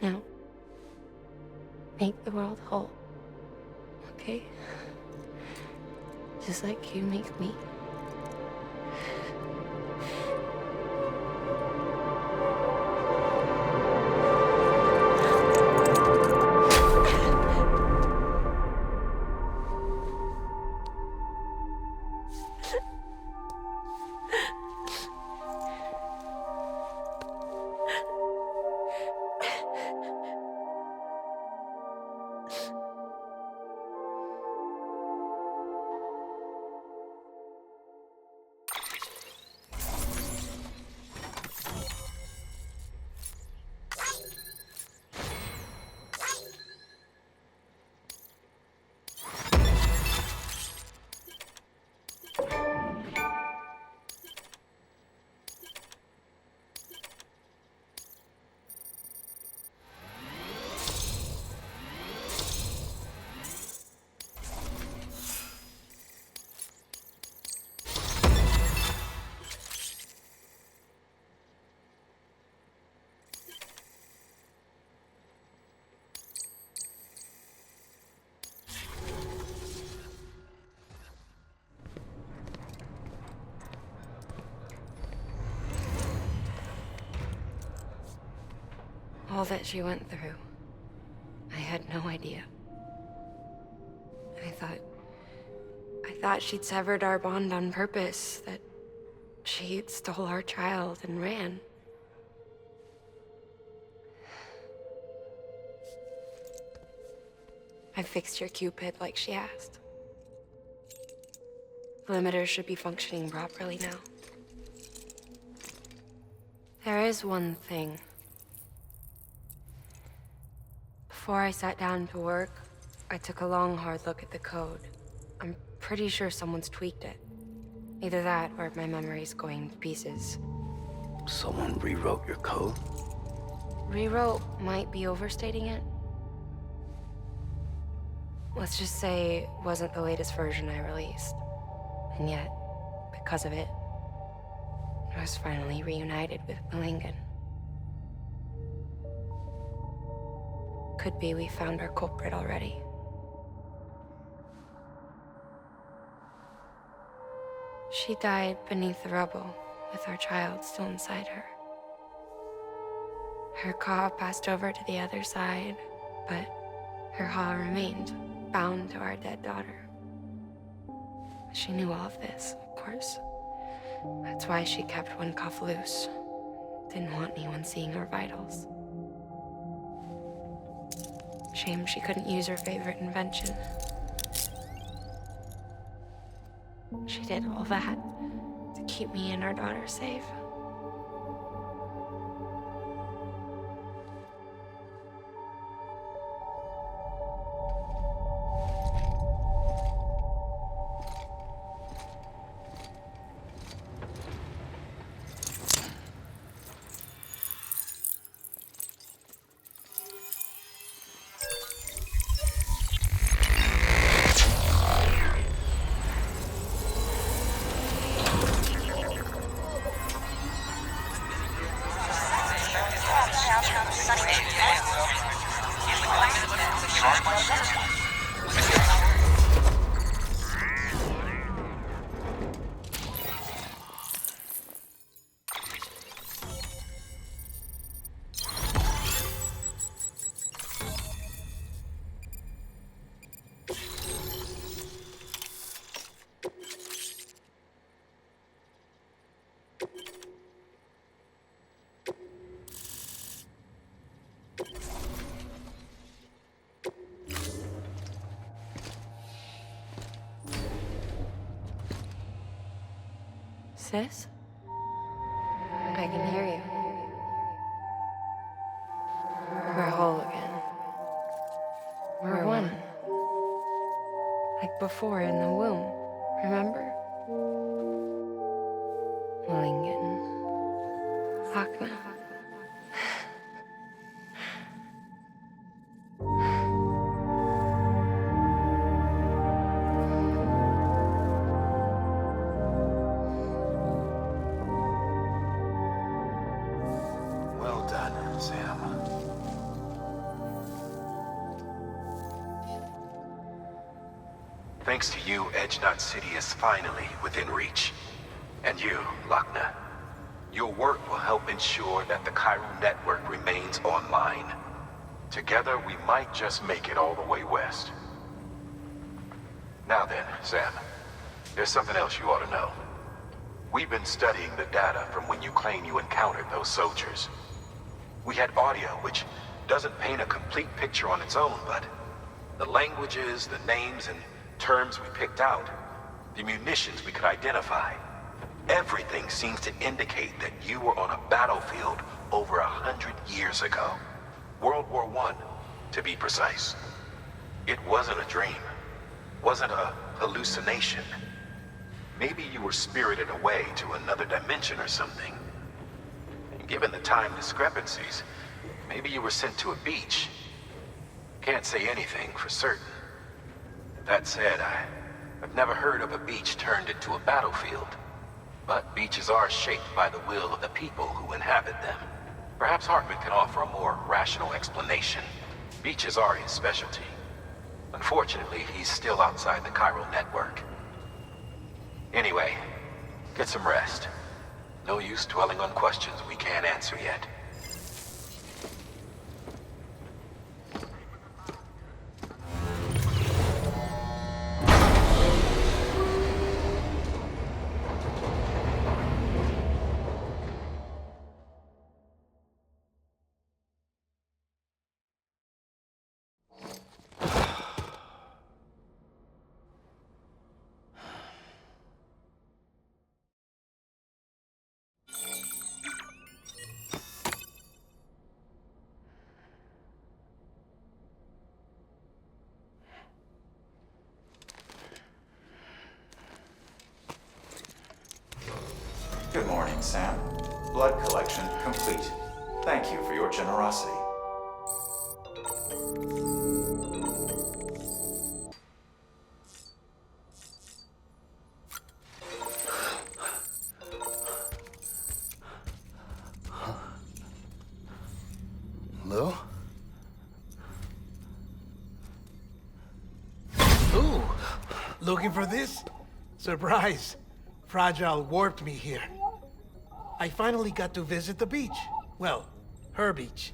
Now, make the world whole, okay? Just like you make me. All that she went through, I had no idea. I thought she'd severed our bond on purpose, that she stole our child and ran. I fixed your Cupid like she asked. The limiter should be functioning properly now. There is one thing. Before I sat down to work, I took a long, hard look at the code. I'm pretty sure someone's tweaked it. Either that, or my memory's going to pieces. Someone rewrote your code? Rewrote might be overstating it. Let's just say it wasn't the latest version I released. And yet, because of it, I was finally reunited with Lincoln. Could be we found our culprit already. She died beneath the rubble, with our child still inside her. Her Ka passed over to the other side, but her Ha remained, bound to our dead daughter. She knew all of this, of course. That's why she kept one cuff loose. Didn't want anyone seeing her vitals. Shame she couldn't use her favorite invention. She did all that to keep me and our daughter safe. Sis? I can hear you. We're whole again. We're one. Like before in the womb, remember? Lingen. Lochner. Well done, Sam. Thanks to you, Edgenot City is finally within reach. And you, Lochner. Your work will help ensure that the chiral network remains online. Together, we might just make it all the way west. Now then, Sam, there's something else you ought to know. We've been studying the data from when you claim you encountered those soldiers. We had audio, which doesn't paint a complete picture on its own, but the languages, the names, and terms we picked out, the munitions we could identify, everything seems to indicate that you were on a battlefield over 100 years ago. World War I, to be precise. It wasn't a dream. Wasn't a hallucination. Maybe you were spirited away to another dimension or something. And given the time discrepancies, maybe you were sent to a beach. Can't say anything for certain. That said, I've never heard of a beach turned into a battlefield. But beaches are shaped by the will of the people who inhabit them. Perhaps Hartman can offer a more rational explanation. Beaches are his specialty. Unfortunately, he's still outside the chiral network. Anyway, get some rest. No use dwelling on questions we can't answer yet. Good morning, Sam. Blood collection complete. Thank you for your generosity. Lou? Ooh, looking for this? Surprise. Fragile warped me here. I finally got to visit the beach. Well, her beach.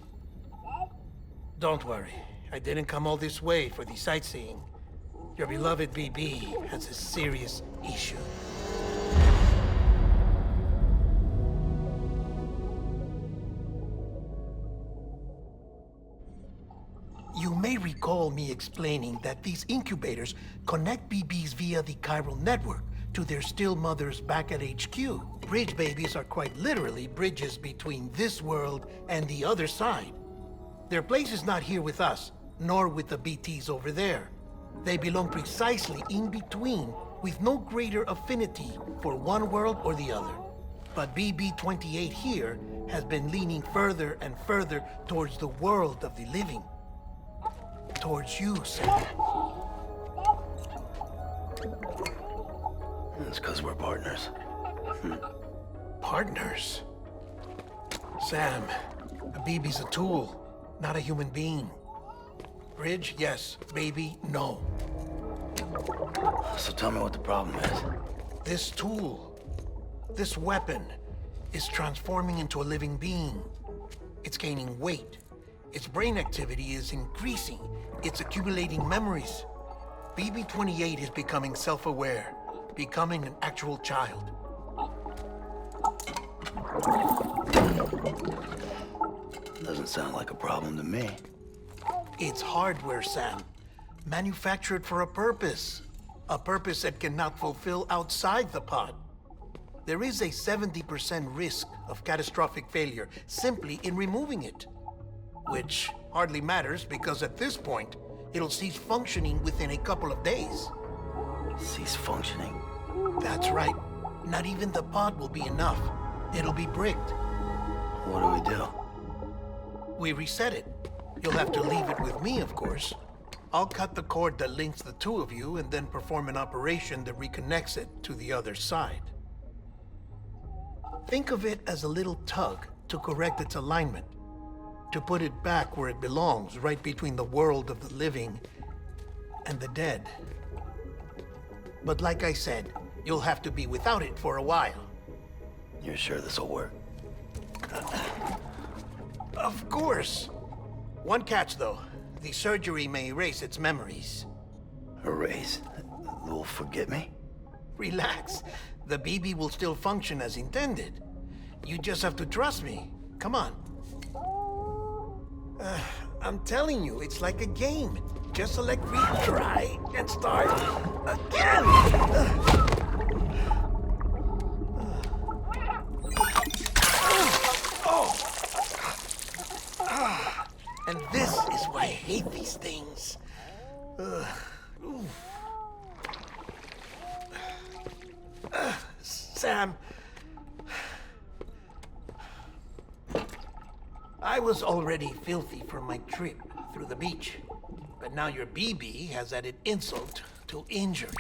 Don't worry, I didn't come all this way for the sightseeing. Your beloved BB has a serious issue. You may recall me explaining that these incubators connect BBs via the chiral network to their still mothers back at HQ. Bridge babies are quite literally bridges between this world and the other side. Their place is not here with us, nor with the BTs over there. They belong precisely in between, with no greater affinity for one world or the other. But BB-28 here has been leaning further and further towards the world of the living. Towards you, Sam. It's because we're partners. Partners? Sam, a BB's a tool, not a human being. Bridge, yes. Baby, no. So tell me what the problem is. This tool, this weapon, is transforming into a living being. It's gaining weight. Its brain activity is increasing. It's accumulating memories. BB-28 is becoming self-aware, becoming an actual child. Doesn't sound like a problem to me. It's hardware, Sam. Manufactured for a purpose. A purpose it cannot fulfill outside the pod. there is a 70% risk of catastrophic failure simply in removing it. Which hardly matters because at this point, it'll cease functioning within a couple of days. Cease functioning? That's right. Not even the pod will be enough. It'll be bricked. What do we do? We reset it. You'll have to leave it with me, of course. I'll cut the cord that links the two of you and then perform an operation that reconnects it to the other side. Think of it as a little tug to correct its alignment, to put it back where it belongs, right between the world of the living and the dead. But like I said, you'll have to be without it for a while. You're sure this'll work? Of course. One catch, though. The surgery may erase its memories. Erase? They'll forget me? Relax. The BB will still function as intended. You just have to trust me. Come on. I'm telling you, it's like a game. Just select retry and start again. And this is why I hate these things. Sam, I was already filthy from my trip through the beach, but now your BB has added insult to injury.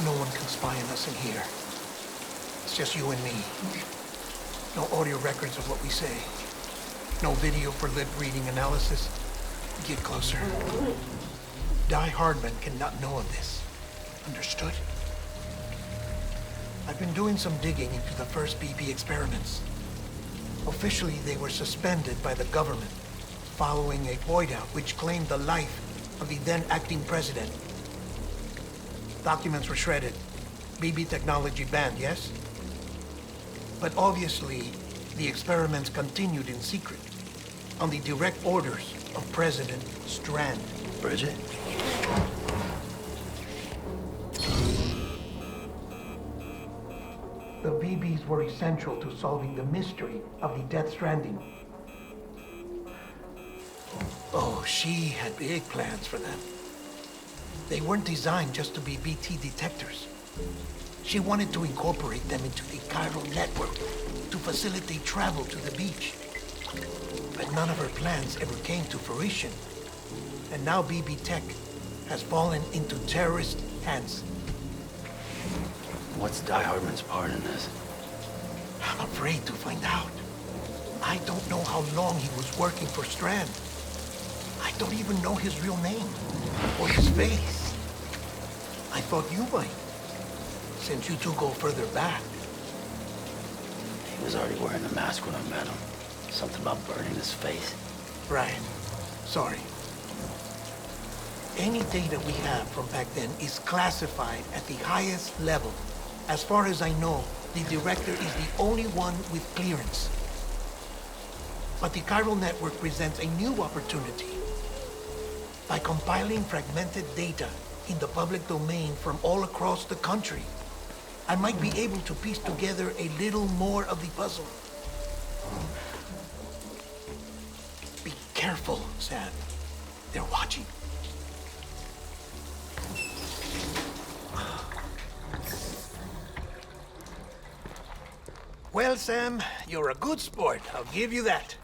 No one can spy on us in here. It's just you and me. No audio records of what we say. No video for lip reading analysis. Get closer. Die Hardman cannot know of this. Understood? I've been doing some digging into the first BB experiments. Officially, they were suspended by the government following a void out which claimed the life of the then acting president. Documents were shredded. BB technology banned, yes? But obviously, the experiments continued in secret, on the direct orders of President Strand. Bridget? The BBs were essential to solving the mystery of the Death Stranding. Oh, she had big plans for them. They weren't designed just to be BT detectors. She wanted to incorporate them into the chiral network to facilitate travel to the beach. But none of her plans ever came to fruition. And now BB Tech has fallen into terrorist hands. What's Die Hardman's part in this? I'm afraid to find out. I don't know how long he was working for Strand. I don't even know his real name or his face. I thought you might, since you two go further back. He was already wearing the mask when I met him. Something about burning his face. Right. Sorry. Any data we have from back then is classified at the highest level. As far as I know, the director is the only one with clearance. But the chiral network presents a new opportunity. By compiling fragmented data in the public domain from all across the country, I might be able to piece together a little more of the puzzle. Be careful, Sam. They're watching. Well, Sam, you're a good sport. I'll give you that.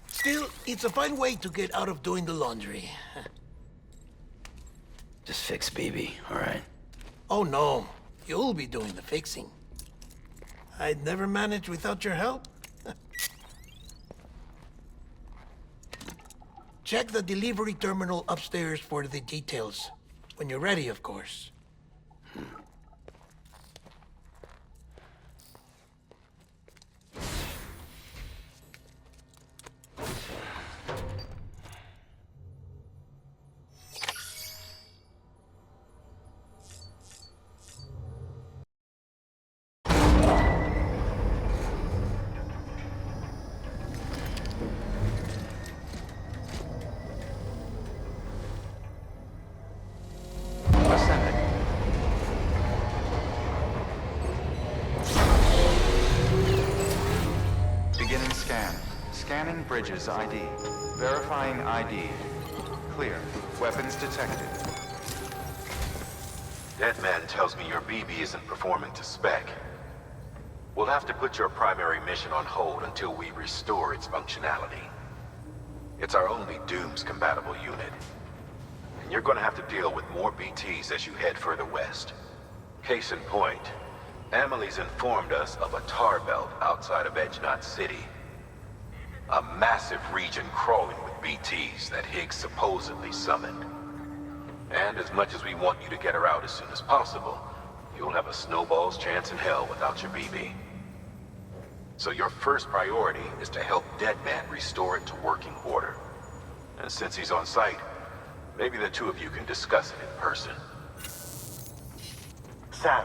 Still, it's a fine way to get out of doing the laundry. Just fix BB, all right? Oh, no. You'll be doing the fixing. I'd never manage without your help. Check the delivery terminal upstairs for the details. When you're ready, of course. Ascending. Beginning scan. Scanning Bridges ID. Verifying ID. Clear. Weapons detected. Deadman tells me your BB isn't performing to spec. We'll have to put your primary mission on hold until we restore its functionality. It's our only Dooms-compatible unit. And you're gonna have to deal with more BTs as you head further west. Case in point, Emily's informed us of a tar belt outside of Edge City. A massive region crawling with BTs that Higgs supposedly summoned. And as much as we want you to get her out as soon as possible, you'll have a snowball's chance in hell without your BB. So your first priority is to help Deadman restore it to working order. And since he's on site, maybe the two of you can discuss it in person. Sam,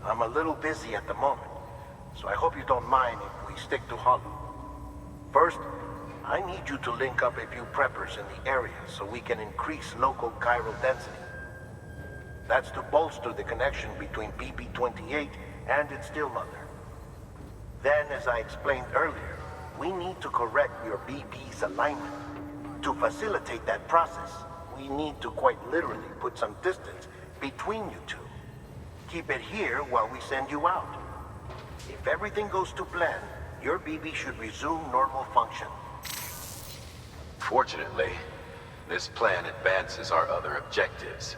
I'm a little busy at the moment, so I hope you don't mind if we stick to Hollow. First, I need you to link up a few preppers in the area so we can increase local chiral density. That's to bolster the connection between BB-28 and its still mother. Then, as I explained earlier, we need to correct your BB's alignment. To facilitate that process, we need to quite literally put some distance between you two. Keep it here while we send you out. If everything goes to plan, your BB should resume normal function. Fortunately, this plan advances our other objectives.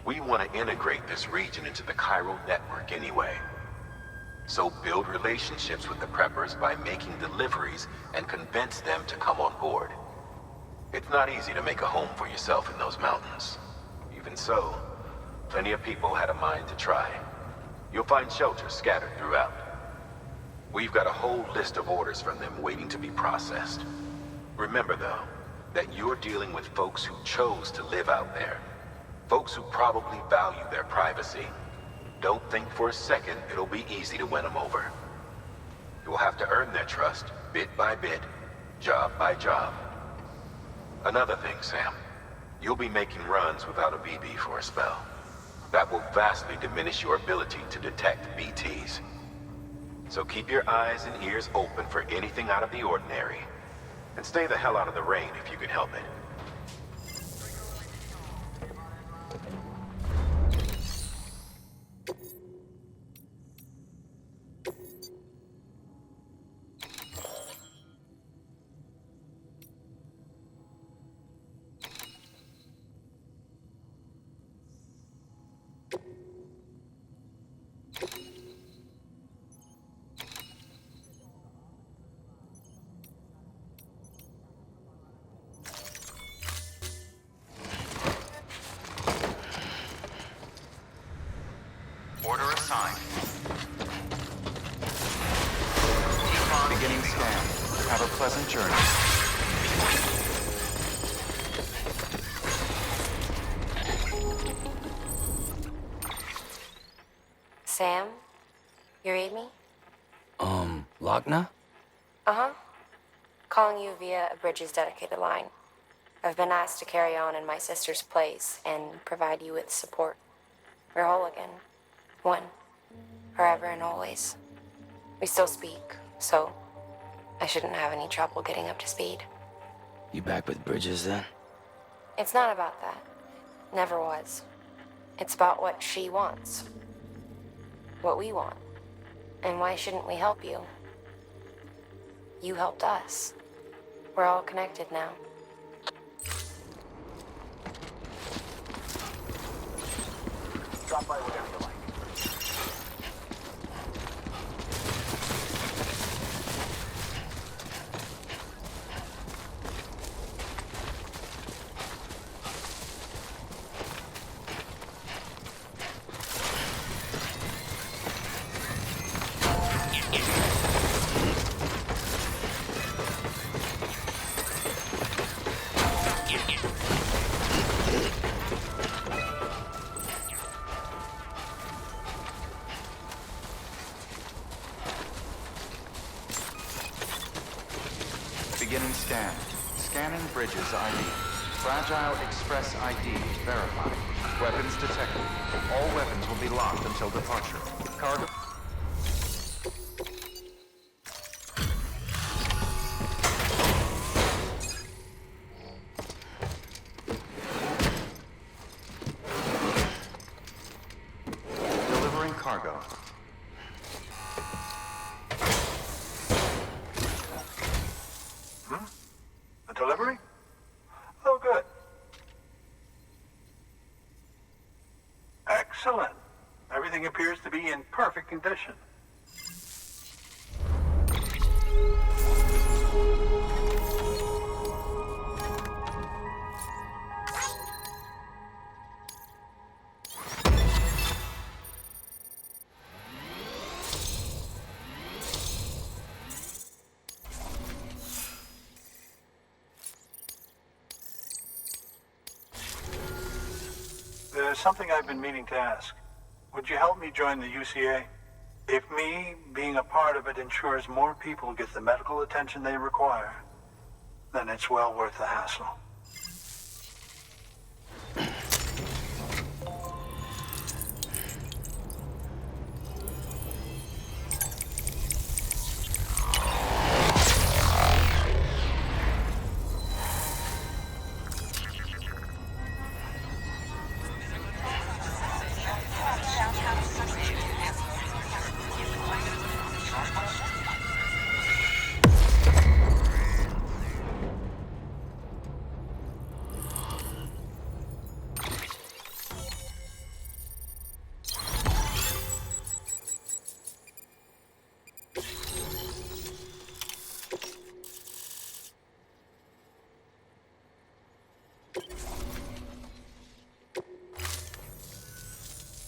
We want to integrate this region into the chiral network anyway. So build relationships with the preppers by making deliveries and convince them to come on board. It's not easy to make a home for yourself in those mountains. Even so, plenty of people had a mind to try. You'll find shelters scattered throughout. We've got a whole list of orders from them waiting to be processed. Remember, though, that you're dealing with folks who chose to live out there. Folks who probably value their privacy. Don't think for a second it'll be easy to win them over. You'll have to earn their trust, bit by bit, job by job. Another thing, Sam. You'll be making runs without a BB for a spell. That will vastly diminish your ability to detect BTs. So keep your eyes and ears open for anything out of the ordinary. And stay the hell out of the rain if you can help it. Order assigned. Beginning scan. Have a pleasant journey. Sam? You read me? Lochna? Uh-huh. Calling you via a Bridges dedicated line. I've been asked to carry on in my sister's place and provide you with support. We're whole again. One. Forever and always. We still speak, so I shouldn't have any trouble getting up to speed. You back with Bridges then? It's not about that. Never was. It's about what she wants. What we want. And why shouldn't we help you? You helped us. We're all connected now. Drop by whatever you like. Beginning scan. Scanning Bridges ID. Fragile Express ID verified. Weapons detected. All weapons will be locked until departure. Cargo... Delivering cargo. A delivery? Oh, good. Excellent. Everything appears to be in perfect condition. There's something I've been meaning to ask. Would you help me join the UCA? If me being a part of it ensures more people get the medical attention they require, then it's well worth the hassle.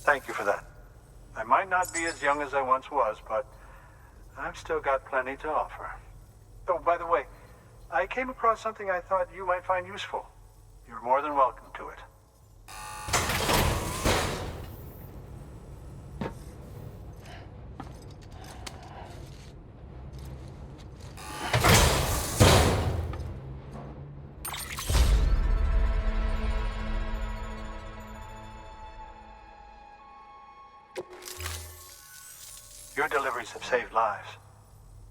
Thank you for that. I might not be as young as I once was, but I've still got plenty to offer. Oh, by the way, I came across something I thought you might find useful. You're more than welcome to it. Your deliveries have saved lives.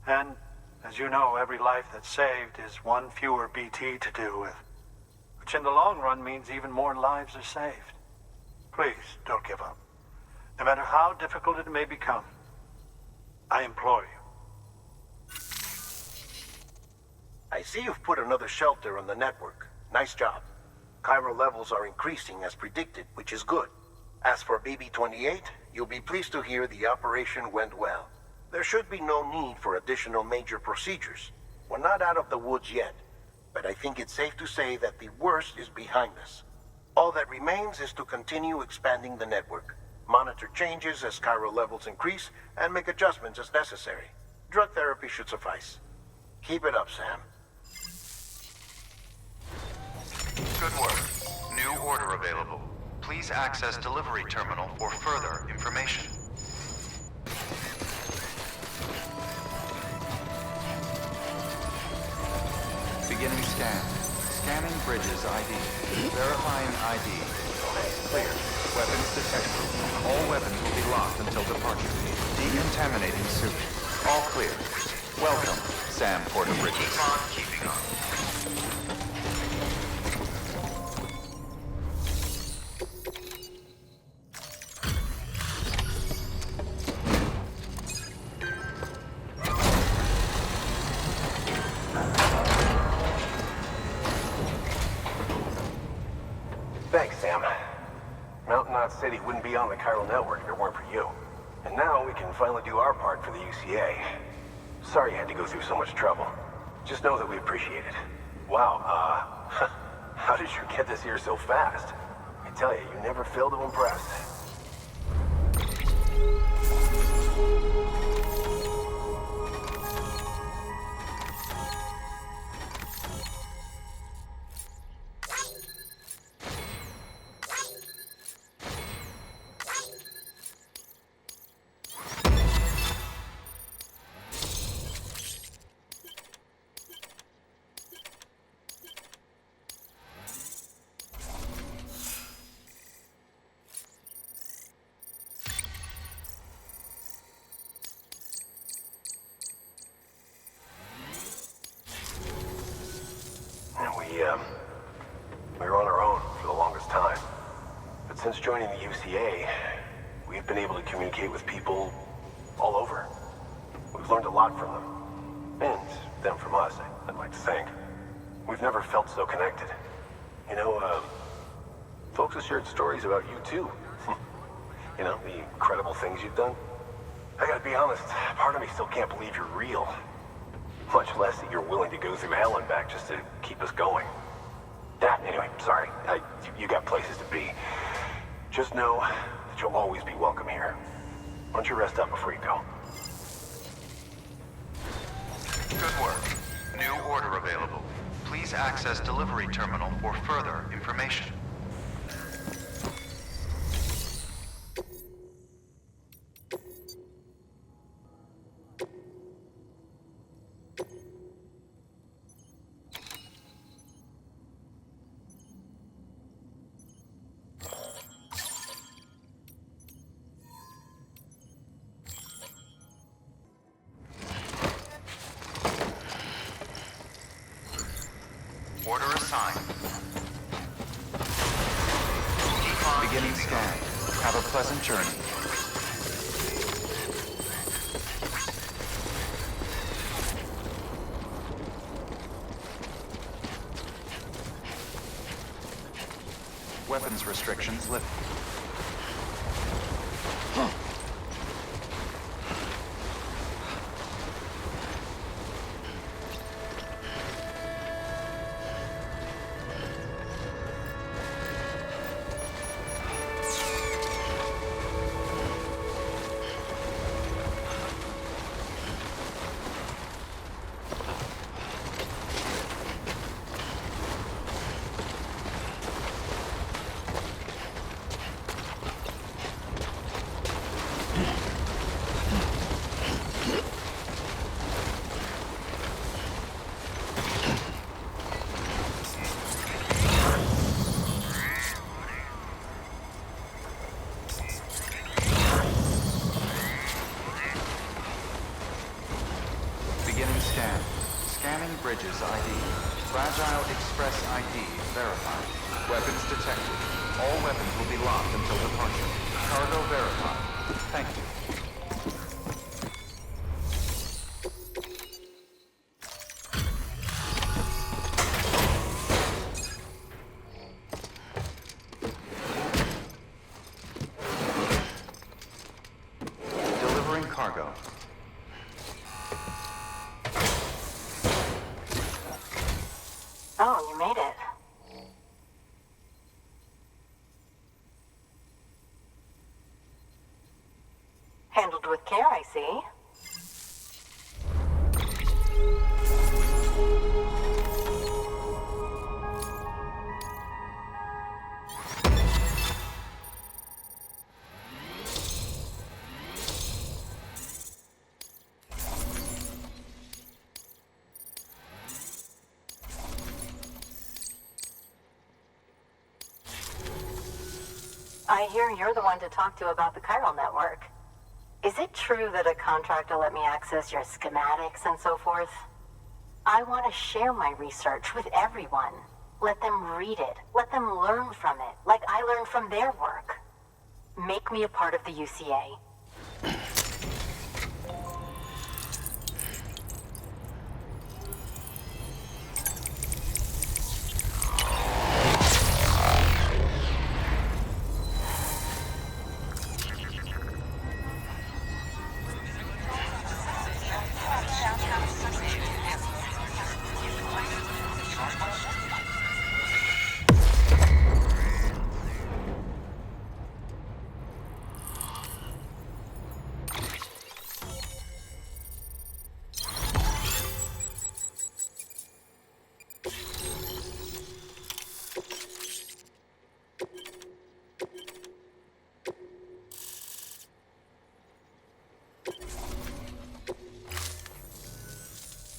And, as you know, every life that's saved is one fewer BT to deal with. Which in the long run means even more lives are saved. Please, don't give up. No matter how difficult it may become, I implore you. I see you've put another shelter on the network. Nice job. Chiral levels are increasing as predicted, which is good. As for BB-28, you'll be pleased to hear the operation went well. There should be no need for additional major procedures. We're not out of the woods yet, but I think it's safe to say that the worst is behind us. All that remains is to continue expanding the network, monitor changes as chiral levels increase, and make adjustments as necessary. Drug therapy should suffice. Keep it up, Sam. Good work. New order available. Please access delivery terminal for further information. Beginning scan. Scanning bridges ID. Verifying ID. Clear. Weapons detected. All weapons will be locked until departure. Decontaminating suit. All clear. Welcome, Sam Porter Bridges. Keep on keeping on. Thanks, Sam. Mountain Knot City wouldn't be on the chiral network if it weren't for you. And now we can finally do our part for the UCA. Sorry you had to go through so much trouble. Just know that we appreciate it. Wow, how did you get this here so fast? I tell you, you never fail to impress. We were on our own for the longest time. But since joining the UCA, we've been able to communicate with people all over. We've learned a lot from them. And them from us, I'd like to think. We've never felt so connected. You know, folks have shared stories about you too. You know, the incredible things you've done. I gotta be honest, part of me still can't believe you're real. Much less that you're willing to go through hell and back just to keep us going. Anyway, sorry. You got places to be. Just know that you'll always be welcome here. Why don't you rest up before you go? Good work. New order available. Please access delivery terminal for further information. Order assigned. Beginning scan. Have a pleasant journey. Weapons restrictions lifted. Scanning bridges ID. Fragile Express ID verified. Weapons detected. All weapons will be locked until departure. Cargo verified. Thank you. Delivering cargo. Oh, you made it. Handled with care, I see. I hear you're the one to talk to about the chiral network. Is it true that a contractor let me access your schematics and so forth? I want to share my research with everyone. Let them read it. Let them learn from it, like I learned from their work. Make me a part of the UCA.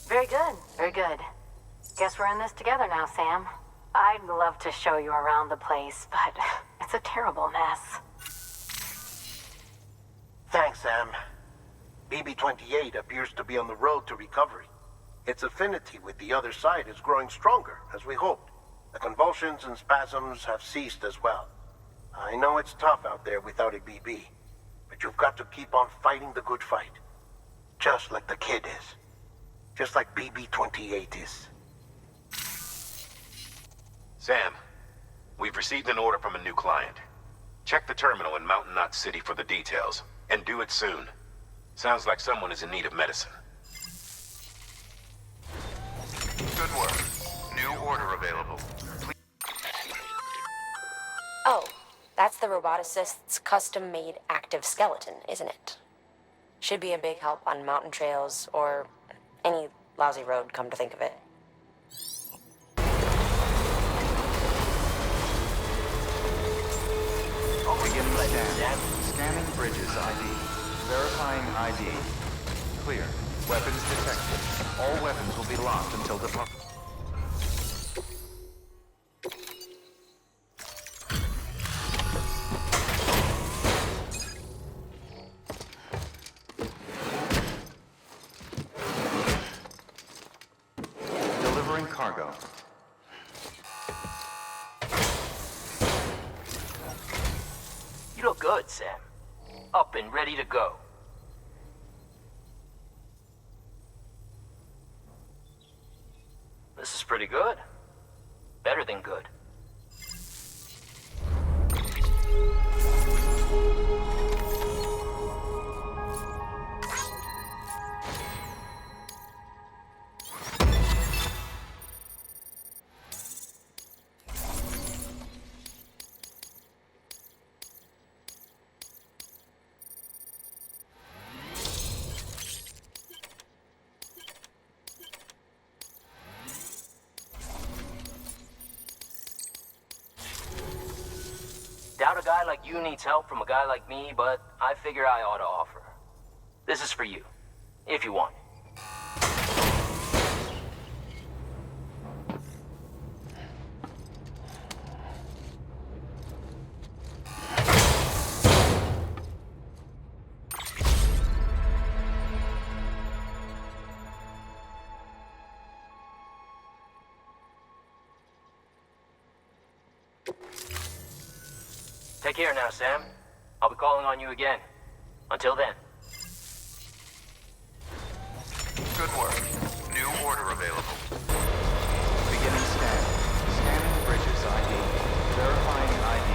Very good, very good. Guess we're in this together now, Sam. I'd love to show you around the place, but it's a terrible mess. Thanks, Sam. BB-28 appears to be on the road to recovery. Its affinity with the other side is growing stronger, as we hoped. The convulsions and spasms have ceased as well. I know it's tough out there without a BB, but you've got to keep on fighting the good fight. Just like the kid is. Just like BB-28 is. Sam, we've received an order from a new client. Check the terminal in Mountain Knot City for the details, and do it soon. Sounds like someone is in need of medicine. Good work. New order available. Oh, that's the roboticist's custom-made active skeleton, isn't it? Should be a big help on mountain trails, or any lousy road, come to think of it. Beginning scan. Scanning bridges ID. Verifying ID. Clear. Weapons detected. All weapons will be locked until departure. Delivering cargo. You look good, Sam. Up and ready to go. This is pretty good. Better than good. Doubt a guy like you needs help from a guy like me, but I figure I ought to offer. This is for you, if you want. Take care now, Sam. I'll be calling on you again. Until then. Good work. New order available. Beginning scan. Scanning bridges ID. Verifying ID.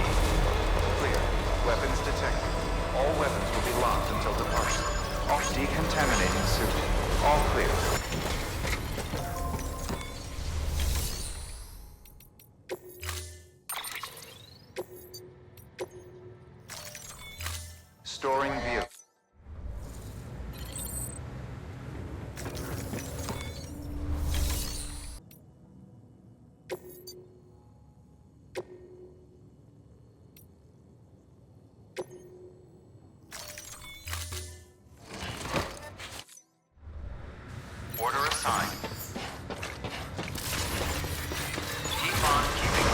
Clear. Weapons detected. All weapons will be locked until departure. Decontaminating suit. All clear. Storing vehicle. Order assigned. Keep on keeping.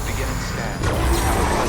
Beginning scan.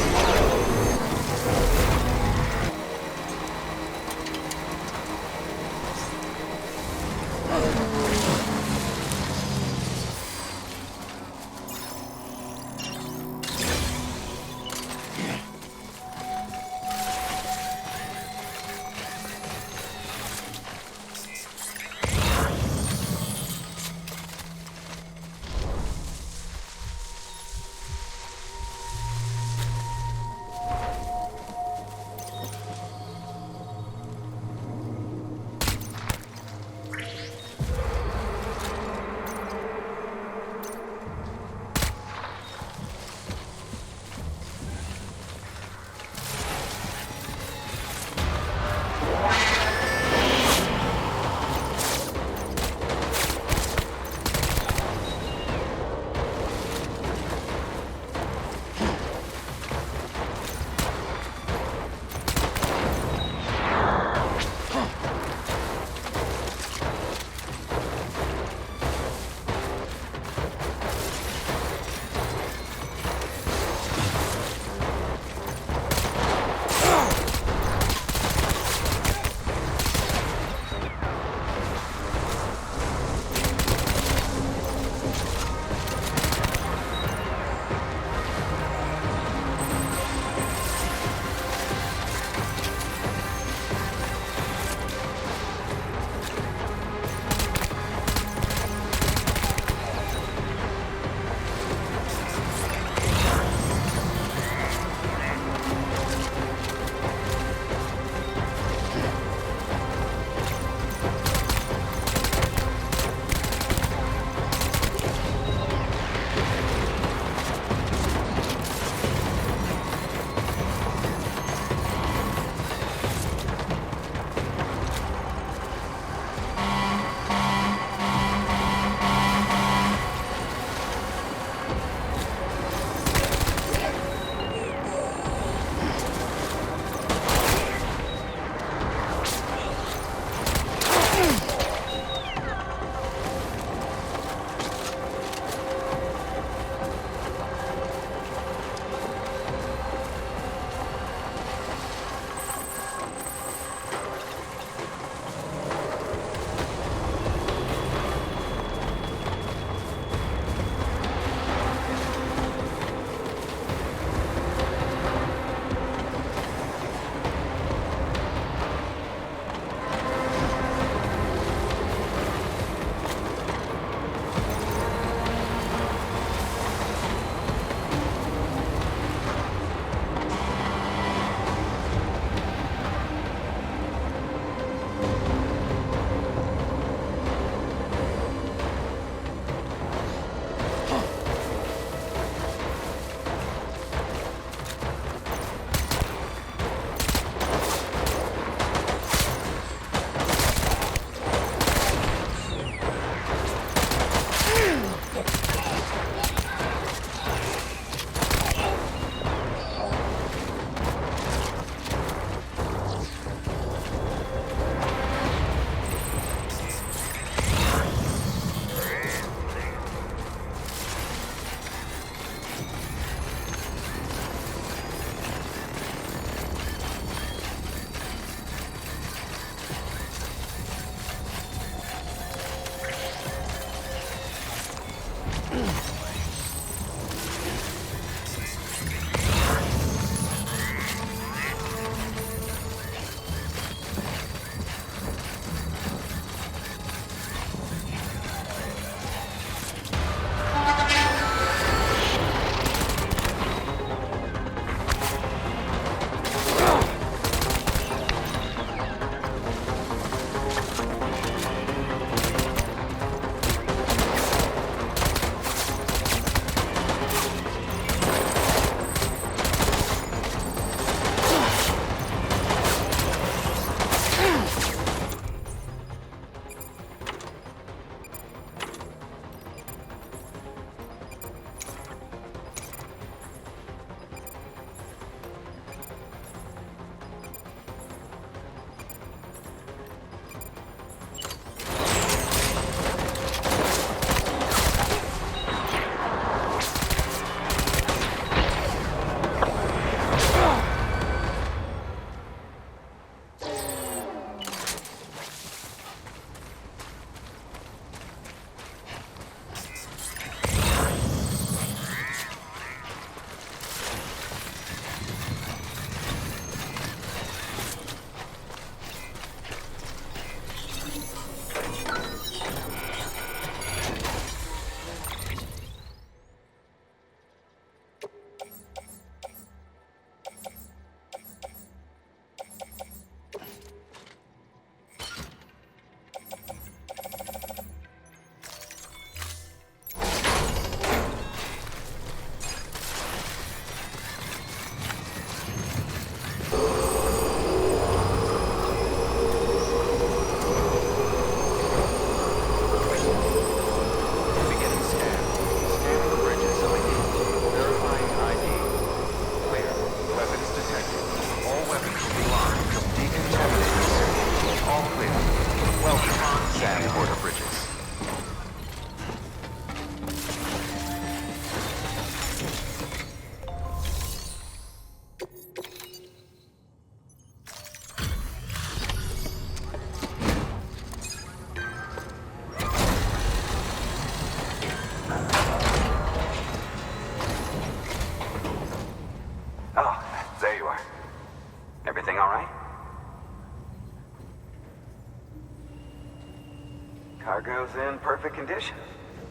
cargo's in perfect condition.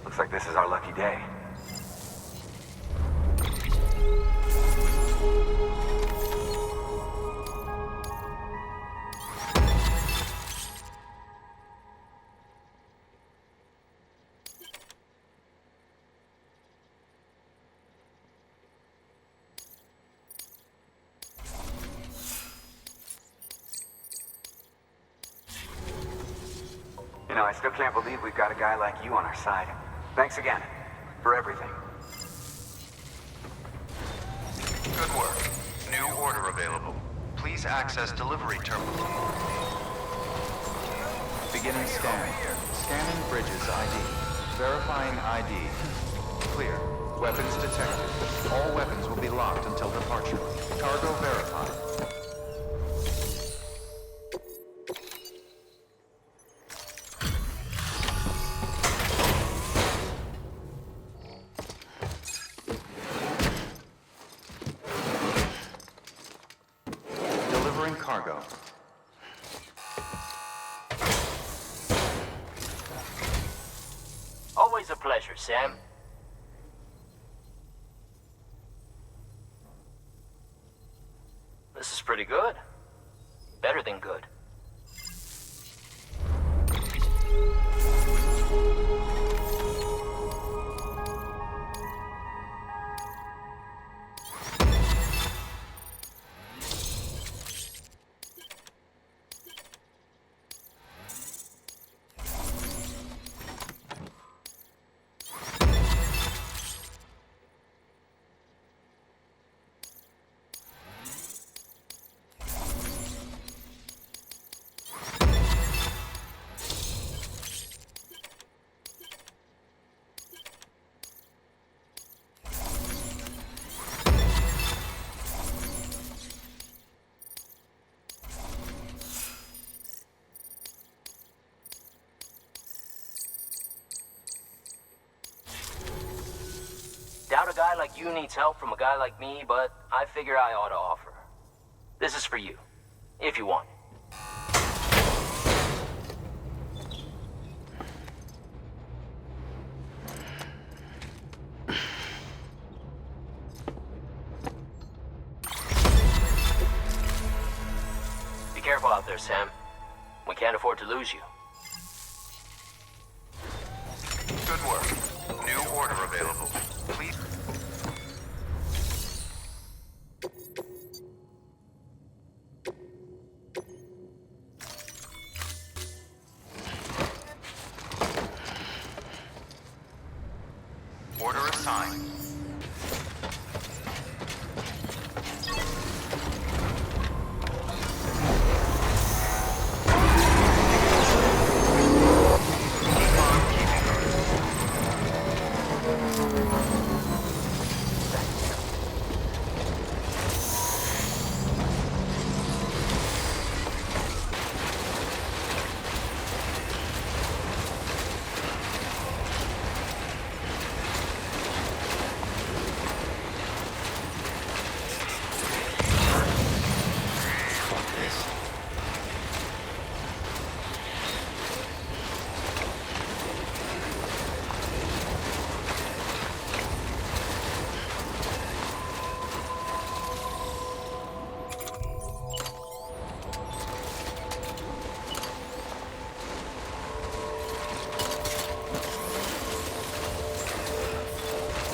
Looks like this is our lucky day. You know, I still can't believe we've got a guy like you on our side. Thanks again, for everything. Good work. New order available. Please access delivery terminal. Beginning scan. Scanning Bridges ID. Verifying ID. Clear. Weapons detected. All weapons will be locked until departure. Cargo verified. Delivering cargo. Always a pleasure, Sam. This is pretty good. Better than good. Doubt a guy like you needs help from a guy like me, but I figure I ought to offer. This is for you, if you want. Be careful out there, Sam. We can't afford to lose you. Good work. New order available. Please. Order assigned.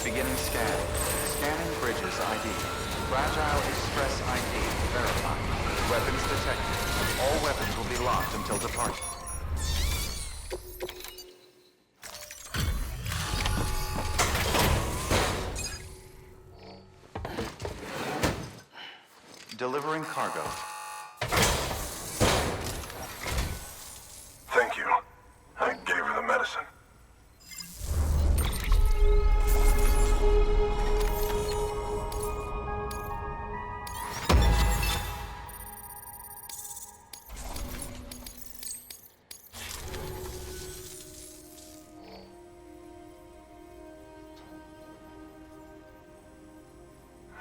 Beginning scan. Scanning Bridges ID. Fragile Express ID verified. Weapons detected. All weapons will be locked until departure. Delivering cargo. Thank you. I gave her the medicine.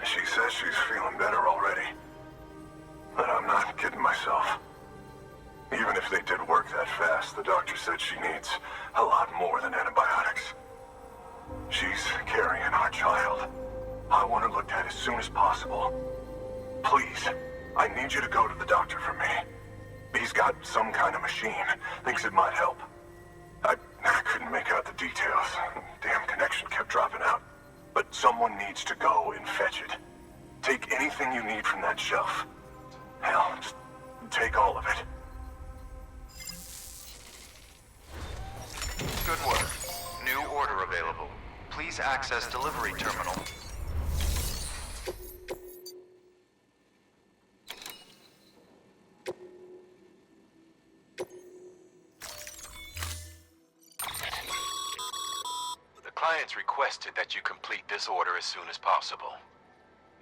She says she's feeling better already. But I'm not kidding myself. Even if they did work that fast, the doctor said she needs A lot more than antibiotics. She's carrying our child. I want her looked at as soon as possible. Please, I need you to go to the doctor for me. He's got some kind of machine. Thinks it might help. I couldn't make out the details. Damn connection kept dropping out. But someone needs to go and fetch it. Take anything you need from that shelf. Hell, just take all of it. Good work. New order available. Please access delivery terminal. The clients requested that you complete this order as soon as possible.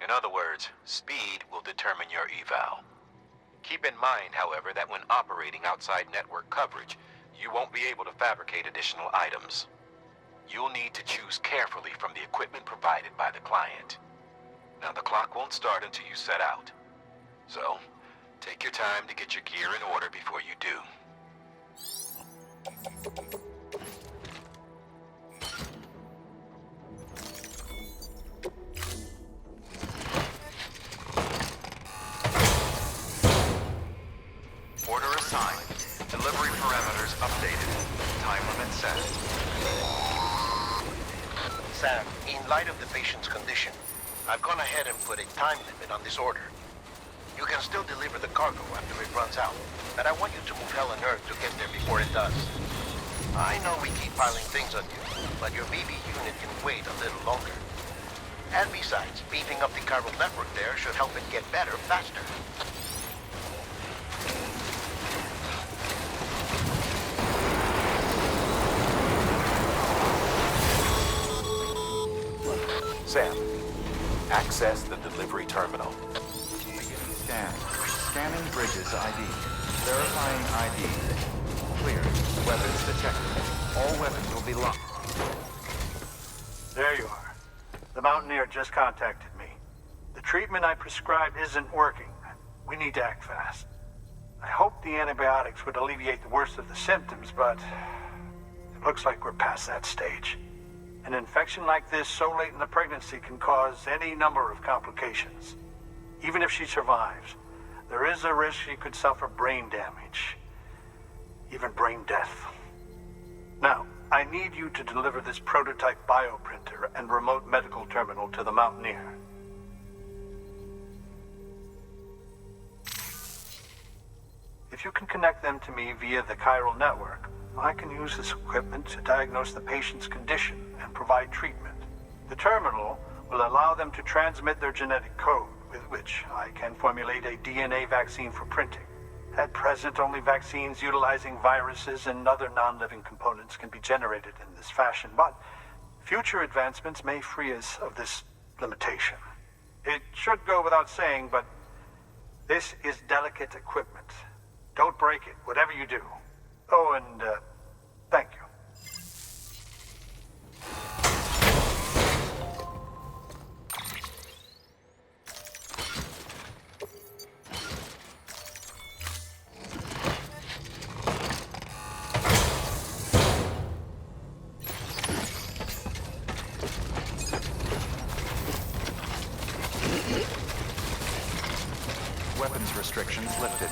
In other words, speed will determine your eval. Keep in mind, however, that when operating outside network coverage, you won't be able to fabricate additional items. You'll need to choose carefully from the equipment provided by the client. Now, the clock won't start until you set out. So, take your time to get your gear in order before you do. Order assigned. Delivery parameters updated. Time limit set. Sam, in light of the patient's condition, I've gone ahead and put a time limit on this order. You can still deliver the cargo after it runs out, but I want you to move hell and earth to get there before it does. I know we keep piling things on you, but your BB unit can wait a little longer. And besides, beefing up the chiral network there should help it get better faster. Sam, access the delivery terminal. Beginning scan. Scanning bridges ID. Verifying ID. Clear. Weapons detected. All weapons will be locked. There you are. The Mountaineer just contacted me. The treatment I prescribed isn't working. We need to act fast. I hoped the antibiotics would alleviate the worst of the symptoms, but it looks like we're past that stage. An infection like this so late in the pregnancy can cause any number of complications. Even if she survives, there is a risk she could suffer brain damage, even brain death. Now, I need you to deliver this prototype bioprinter and remote medical terminal to the Mountaineer. If you can connect them to me via the chiral network, I can use this equipment to diagnose the patient's condition and provide treatment. The terminal will allow them to transmit their genetic code, with which I can formulate a DNA vaccine for printing. At present, only vaccines utilizing viruses and other non-living components can be generated in this fashion, but future advancements may free us of this limitation. It should go without saying, but this is delicate equipment. Don't break it, whatever you do. Oh, and thank you. Weapons restrictions lifted.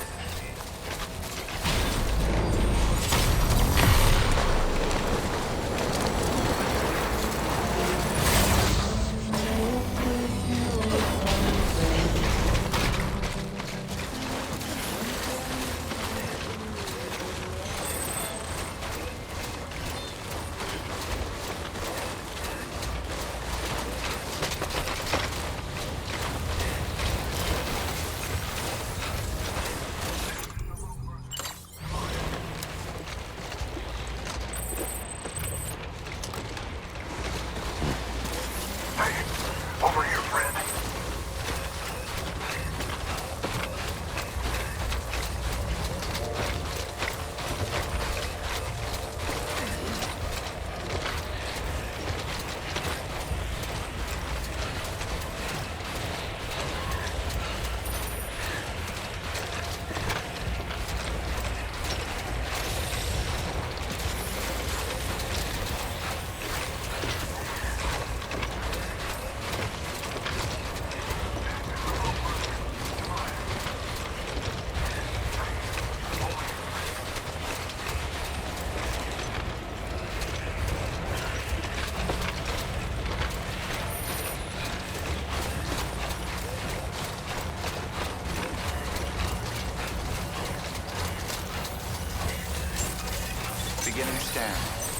Beginning scan.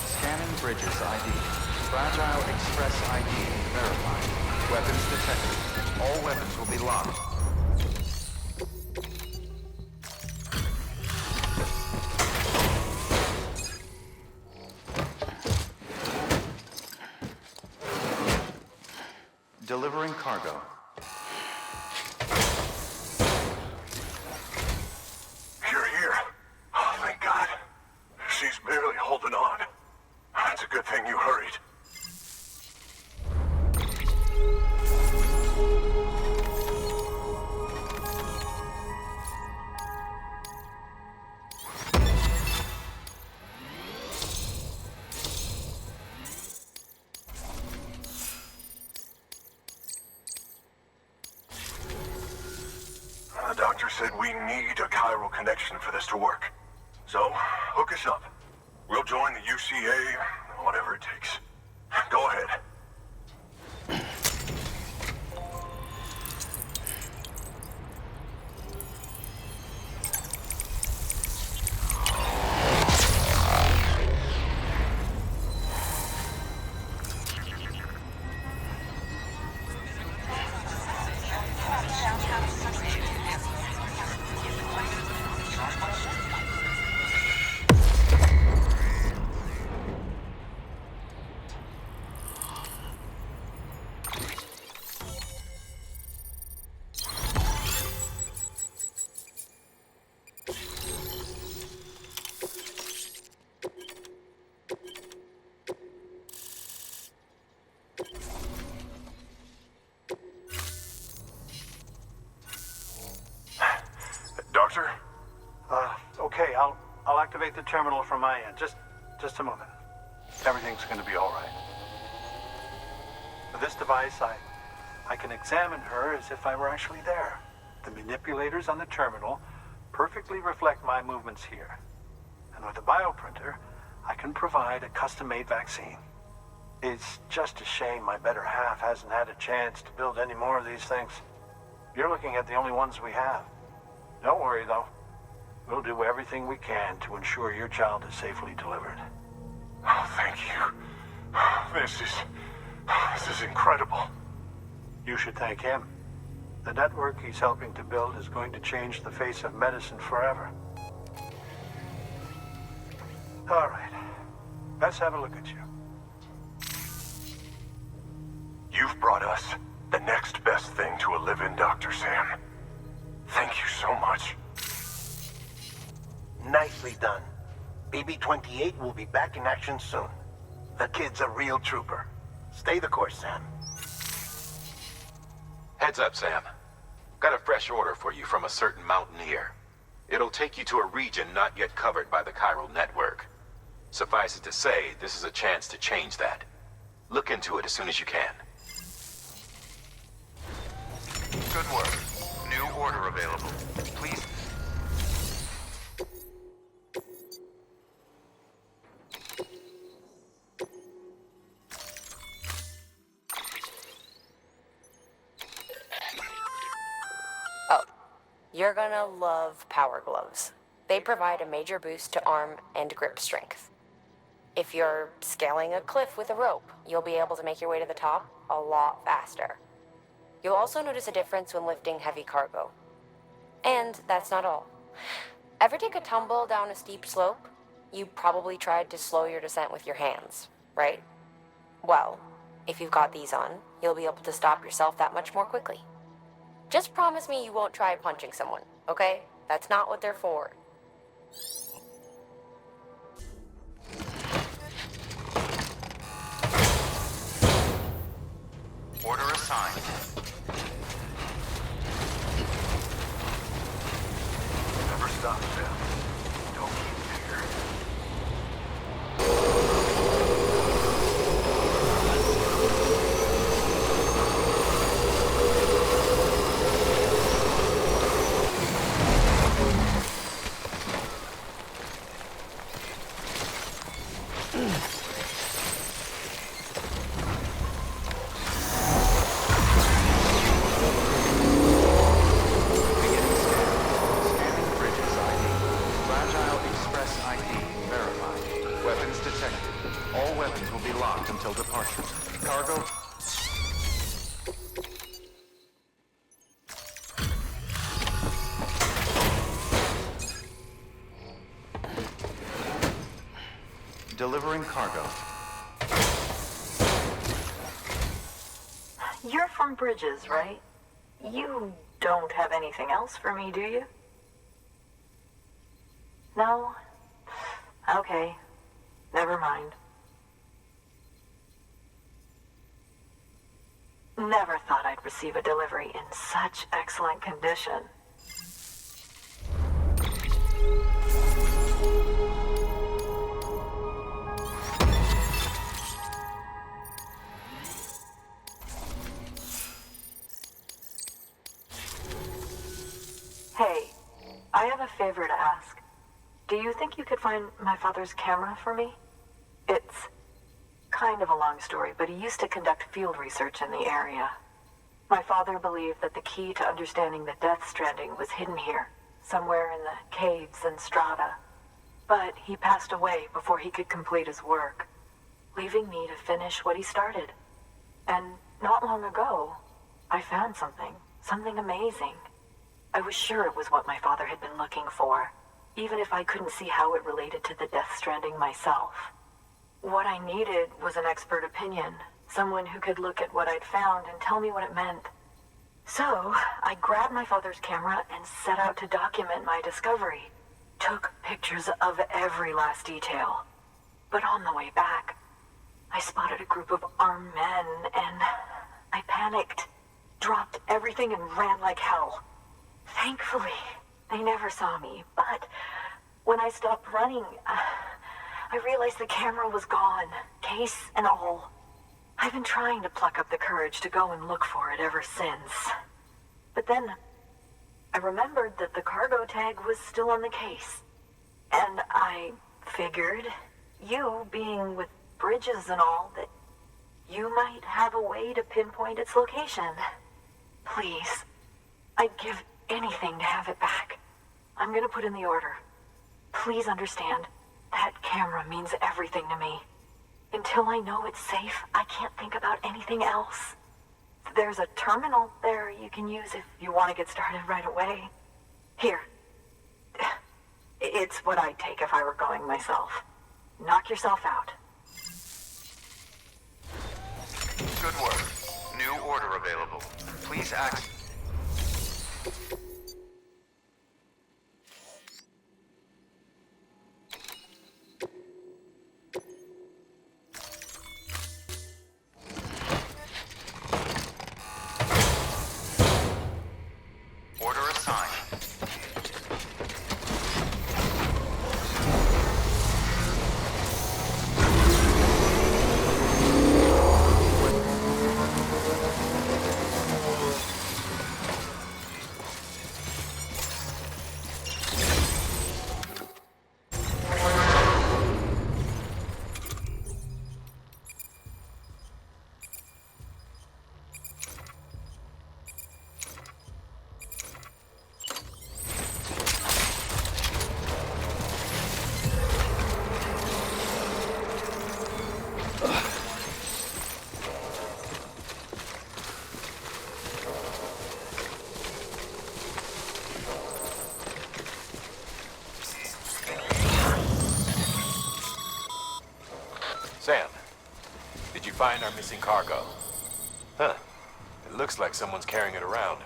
Scanning bridges ID. Fragile Express ID verified. Weapons detected. All weapons will be locked. Delivering cargo. You're here. Oh, thank God. She's barely holding on. It's a good thing you hurried. The doctor said we need a chiral connection for this to work. So, hook us up. We'll join the UCA, whatever it takes. Go ahead. Doctor? Okay, I'll activate the terminal from my end. Just a moment. Everything's gonna be all right. With this device, I can examine her as if I were actually there. The manipulators on the terminal perfectly reflect my movements here. And with the bioprinter, I can provide a custom-made vaccine. It's just a shame my better half hasn't had a chance to build any more of these things. You're looking at the only ones we have. Don't worry, though. We'll do everything we can to ensure your child is safely delivered. Oh, thank you. This is incredible. You should thank him. The network he's helping to build is going to change the face of medicine forever. All right. Let's have a look at you. You've brought us the next best thing to a live-in Dr. Sam. Thank you so much. Nicely done. BB-28 will be back in action soon. The kid's a real trooper. Stay the course, Sam. Heads up, Sam. Got a fresh order for you from a certain mountaineer. It'll take you to a region not yet covered by the chiral network. Suffice it to say, this is a chance to change that. Look into it as soon as you can. Good work. New order available. Please. Oh, you're gonna love power gloves. They provide a major boost to arm and grip strength. If you're scaling a cliff with a rope, you'll be able to make your way to the top a lot faster. You'll also notice a difference when lifting heavy cargo. And that's not all. Ever take a tumble down a steep slope? You probably tried to slow your descent with your hands, right? Well, if you've got these on, you'll be able to stop yourself that much more quickly. Just promise me you won't try punching someone, okay? That's not what they're for. Order assigned. Never stop, Sam. Don't keep it here. Delivering cargo. You're from Bridges, right? You don't have anything else for me, do you? No? Okay. Never mind. Never thought I'd receive a delivery in such excellent condition. Hey, I have a favor to ask. Do you think you could find my father's camera for me? It's kind of a long story, but he used to conduct field research in the area. My father believed that the key to understanding the Death Stranding was hidden here, somewhere in the caves and strata. But he passed away before he could complete his work, leaving me to finish what he started. And not long ago, I found something amazing. I was sure it was what my father had been looking for, even if I couldn't see how it related to the Death Stranding myself. What I needed was an expert opinion, someone who could look at what I'd found and tell me what it meant. So, I grabbed my father's camera and set out to document my discovery. Took pictures of every last detail. But on the way back, I spotted a group of armed men and I panicked, dropped everything and ran like hell. Thankfully, they never saw me, but when I stopped running, I realized the camera was gone, case and all. I've been trying to pluck up the courage to go and look for it ever since. But then, I remembered that the cargo tag was still on the case. And I figured, you being with Bridges and all, that you might have a way to pinpoint its location. Please, I'd give anything to have it back. I'm gonna put in the order. Please understand, that camera means everything to me. Until I know it's safe, I can't think about anything else. There's a terminal there you can use if you want to get started right away. Here. It's what I'd take if I were going myself. Knock yourself out. Good work. New order available. Please act. Order assigned. Sam, did you find our missing cargo? Huh. It looks like someone's carrying it around.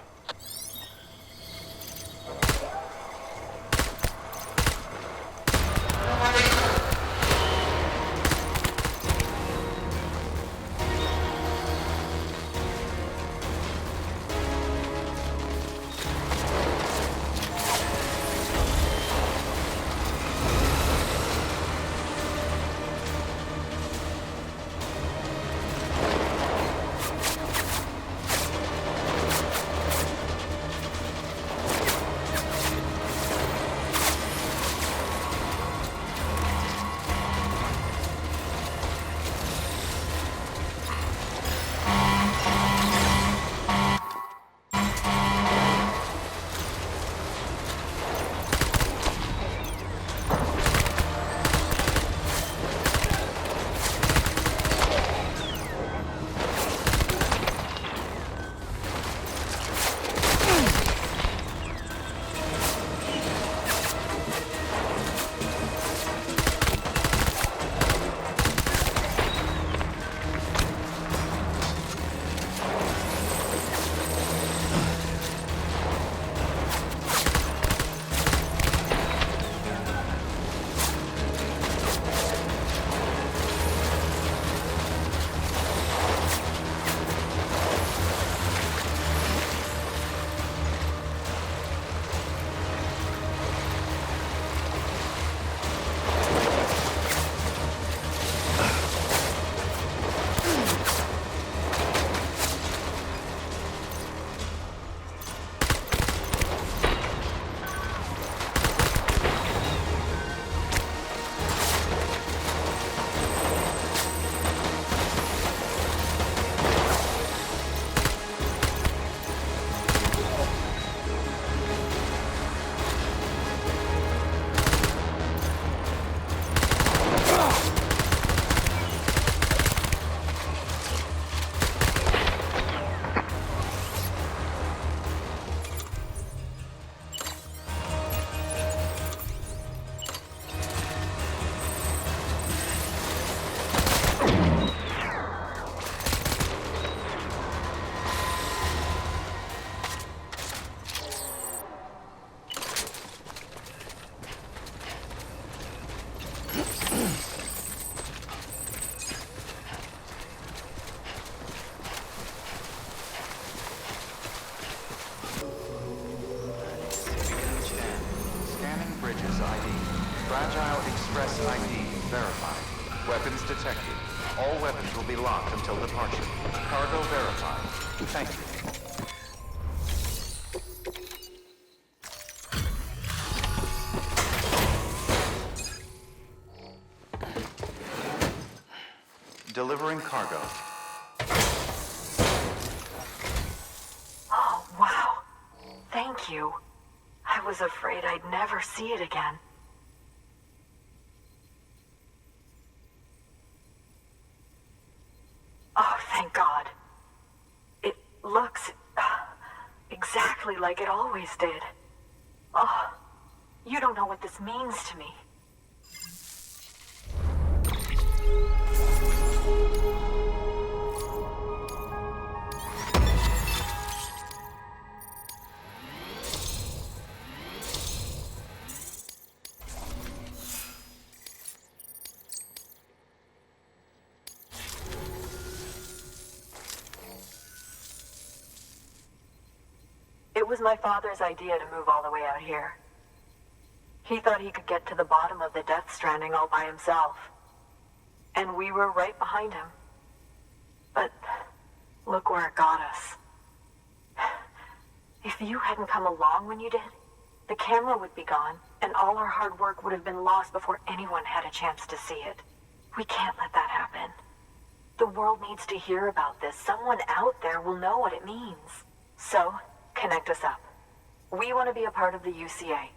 Fragile Express ID verified. Weapons detected. All weapons will be locked until departure. Cargo verified. Thank you. Delivering cargo. Oh, wow. Thank you. I was afraid I'd never see it again. Oh, thank God. It looks exactly like it always did. Oh, you don't know what this means to me. It was my father's idea to move all the way out here. He thought he could get to the bottom of the Death Stranding all by himself. And we were right behind him. But look where it got us. If you hadn't come along when you did, the camera would be gone, and all our hard work would have been lost before anyone had a chance to see it. We can't let that happen. The world needs to hear about this. Someone out there will know what it means. So, connect us up. We want to be a part of the UCA.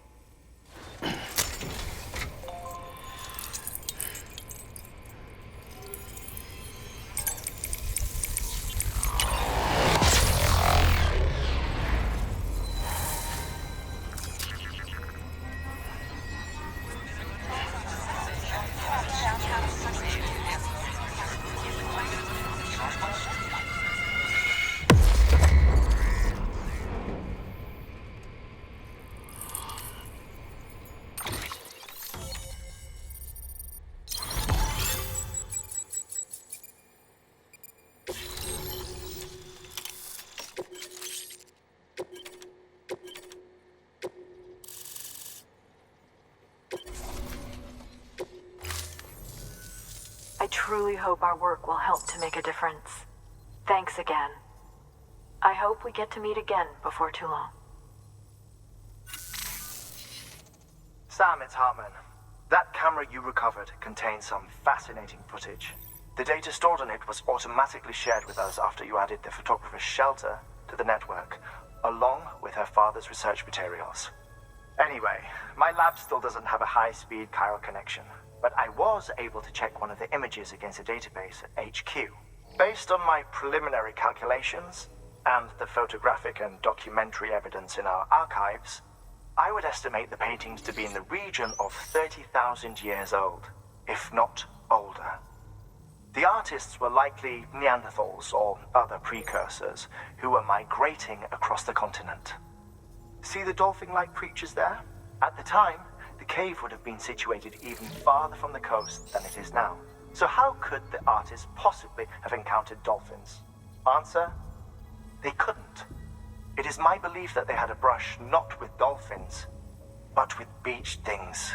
I truly hope our work will help to make a difference. Thanks again. I hope we get to meet again before too long. Sam, it's Hartman. That camera you recovered contains some fascinating footage. The data stored on it was automatically shared with us after you added the photographer's shelter to the network, along with her father's research materials. Anyway, my lab still doesn't have a high-speed chiral connection, but I was able to check one of the images against a database at HQ. Based on my preliminary calculations, and the photographic and documentary evidence in our archives, I would estimate the paintings to be in the region of 30,000 years old, if not older. The artists were likely Neanderthals or other precursors who were migrating across the continent. See the dolphin-like creatures there? At the time, the cave would have been situated even farther from the coast than it is now. So how could the artists possibly have encountered dolphins? Answer: they couldn't. It is my belief that they had a brush not with dolphins, but with beach things.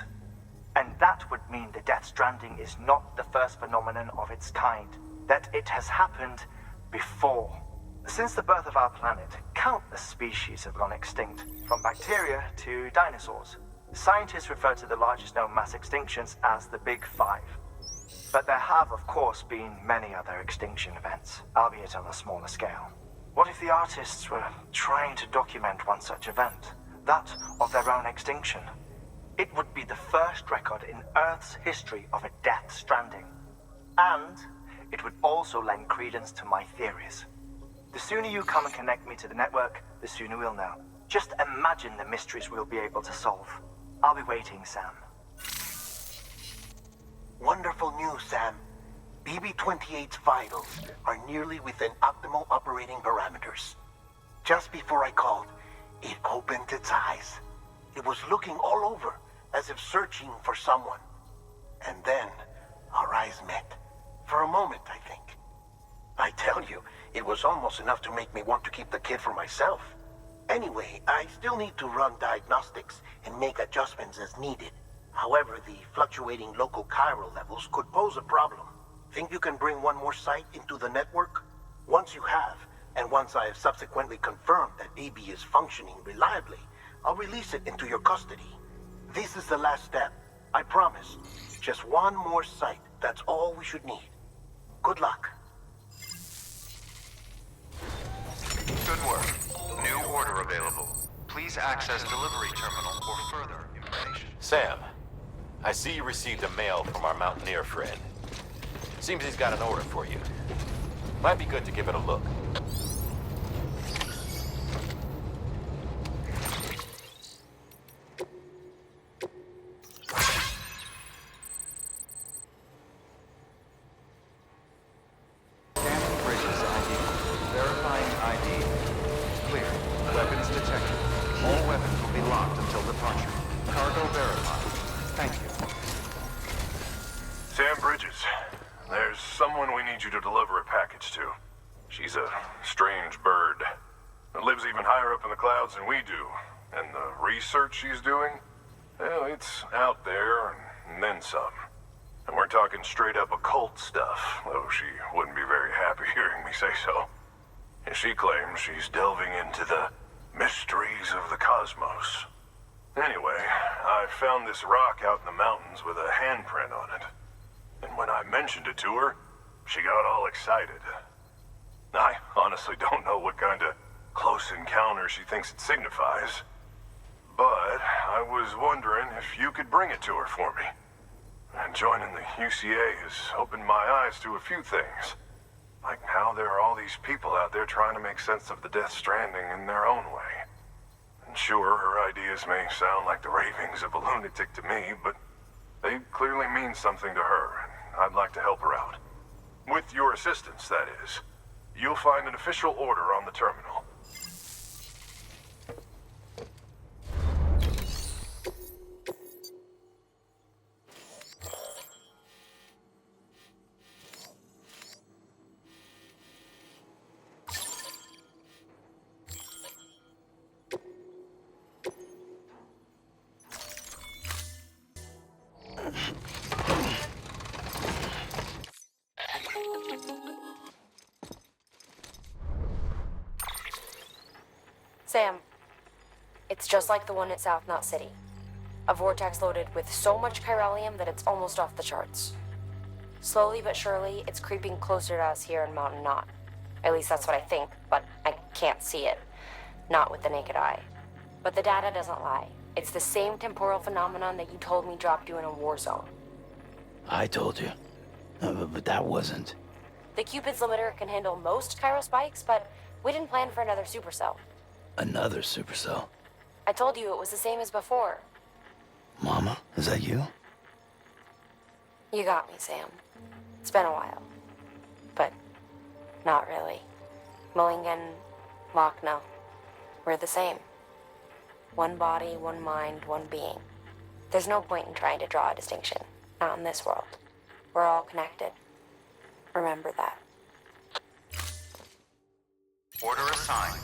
And that would mean the Death Stranding is not the first phenomenon of its kind, that it has happened before. Since the birth of our planet, countless species have gone extinct, from bacteria to dinosaurs. Scientists refer to the largest known mass extinctions as the Big Five. But there have, of course, been many other extinction events, albeit on a smaller scale. What if the artists were trying to document one such event, that of their own extinction? It would be the first record in Earth's history of a Death Stranding. And it would also lend credence to my theories. The sooner you come and connect me to the network, the sooner we'll know. Just imagine the mysteries we'll be able to solve. I'll be waiting, Sam. Wonderful news, Sam. BB-28's vitals are nearly within optimal operating parameters. Just before I called, it opened its eyes. It was looking all over, as if searching for someone. And then, our eyes met. For a moment, I think. I tell you, it was almost enough to make me want to keep the kid for myself. Anyway, I still need to run diagnostics and make adjustments as needed. However, the fluctuating local chiral levels could pose a problem. Think you can bring one more site into the network? Once you have, and once I have subsequently confirmed that BB is functioning reliably, I'll release it into your custody. This is the last step. I promise. Just one more site. That's all we should need. Good luck. Good work. New order available. Please access delivery terminal for further information. Sam, I see you received a mail from our Mountaineer friend. Seems he's got an order for you. Might be good to give it a look. Scanning Bridges ID. Verifying ID. Clear. Weapons detected. All weapons will be locked until departure. Cargo verified. Thank you. Sam Bridges, there's someone we need you to deliver a package to. She's a strange bird that lives even higher up in the clouds than we do. And the research she's doing, well, it's out there and then some. And we're talking straight up occult stuff, though she wouldn't be very happy hearing me say so. And she claims she's delving into the mysteries of the cosmos. Anyway, I found this rock out in the mountains with a handprint on it. And when I mentioned it to her, she got all excited. I honestly don't know what kind of close encounter she thinks it signifies. But I was wondering if you could bring it to her for me. And joining the UCA has opened my eyes to a few things. Like how there are all these people out there trying to make sense of the Death Stranding in their own way. And sure, her ideas may sound like the ravings of a lunatic to me, but they clearly mean something to her, and I'd like to help her out. With your assistance, that is. You'll find an official order on the terminal. Sam, it's just like the one at South Knot City. A vortex loaded with so much chiralium that it's almost off the charts. Slowly but surely, it's creeping closer to us here in Mountain Knot. At least that's what I think, but I can't see it. Not with the naked eye. But the data doesn't lie. It's the same temporal phenomenon that you told me dropped you in a war zone. I told you. But that wasn't. The Cupid's limiter can handle most chiral spikes, but we didn't plan for another supercell. Another supercell. I told you it was the same as before. Mama, is that you? You got me, Sam. It's been a while. But not really. Mulligan, Lochner, we're the same. One body, one mind, one being. There's no point in trying to draw a distinction. Not in this world. We're all connected. Remember that. Order assigned.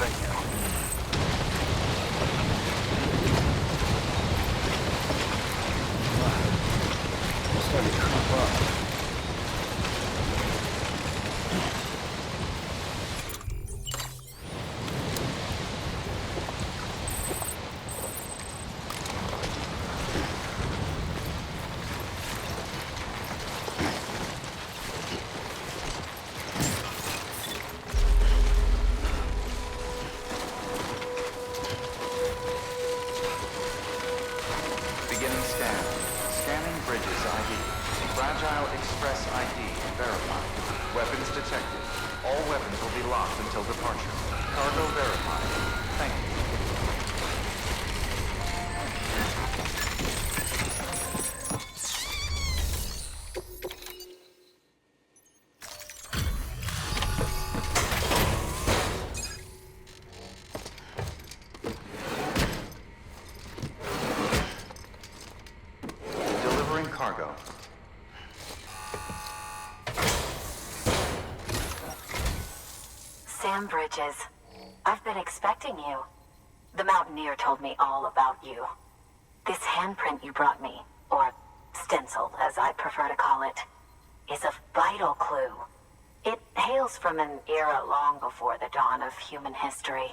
Thank you. It's starting to crop up. Beginning scan. Scanning Bridges ID. Fragile Express ID verified. Weapons detected. All weapons will be locked until departure. Cargo verified. Thank you. Delivering cargo. Sam Bridges. I've been expecting you. The Mountaineer told me all about you. This handprint you brought me, or stencil, as I prefer to call it, is a vital clue. It hails from an era long before the dawn of human history.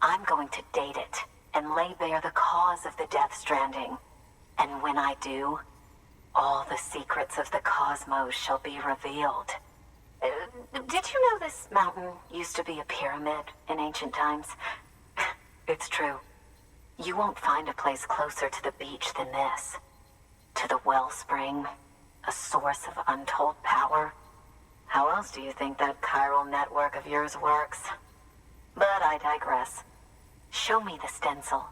I'm going to date it and lay bare the cause of the Death Stranding. And when I do, all the secrets of the cosmos shall be revealed. Did you know this mountain used to be a pyramid in ancient times? It's true. You won't find a place closer to the beach than this. To the wellspring, a source of untold power. How else do you think that chiral network of yours works? But I digress. Show me the stencil.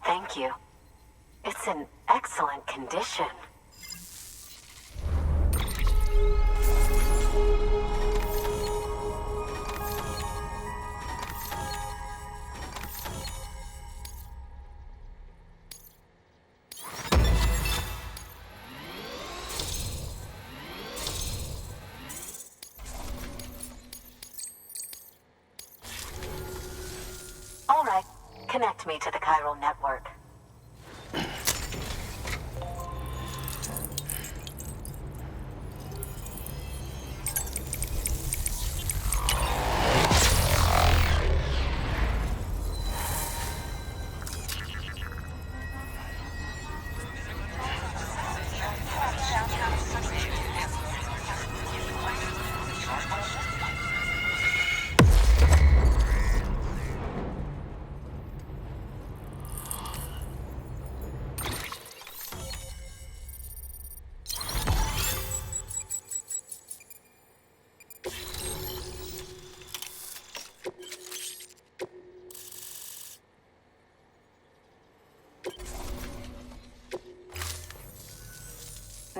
Thank you. It's in excellent condition. All right. Connect me to the chiral network.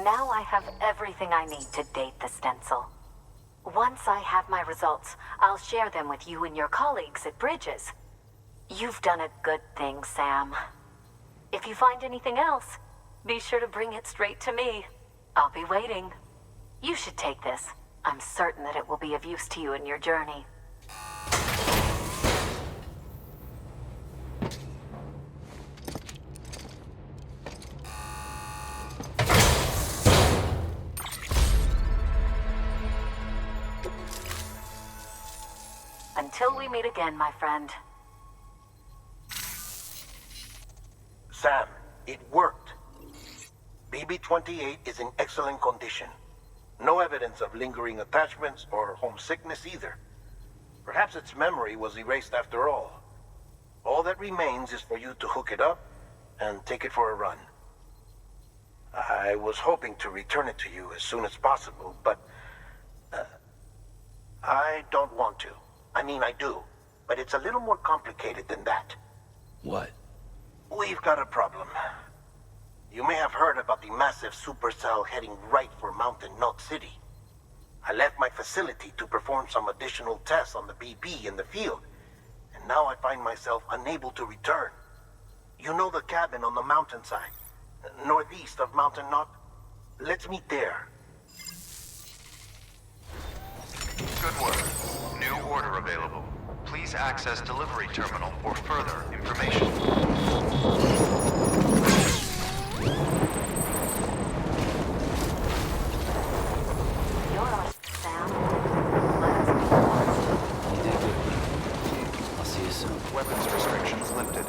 Now I have everything I need to date the stencil. Once I have my results, I'll share them with you and your colleagues at Bridges. You've done a good thing, Sam. If you find anything else, be sure to bring it straight to me. I'll be waiting. You should take this. I'm certain that it will be of use to you in your journey. Until we meet again, my friend. Sam, it worked. BB-28 is in excellent condition. No evidence of lingering attachments or homesickness either. Perhaps its memory was erased after all. All that remains is for you to hook it up and take it for a run. I was hoping to return it to you as soon as possible, but I don't want to. I mean, I do, but it's a little more complicated than that. What? We've got a problem. You may have heard about the massive supercell heading right for Mountain Knot City. I left my facility to perform some additional tests on the BB in the field, and now I find myself unable to return. You know the cabin on the mountainside, northeast of Mountain Knot? Let's meet there. Good work. New order available. Please access delivery terminal for further information. You're on, Sam. Let us be honest. You did good. I'll see you soon. Weapons restrictions lifted.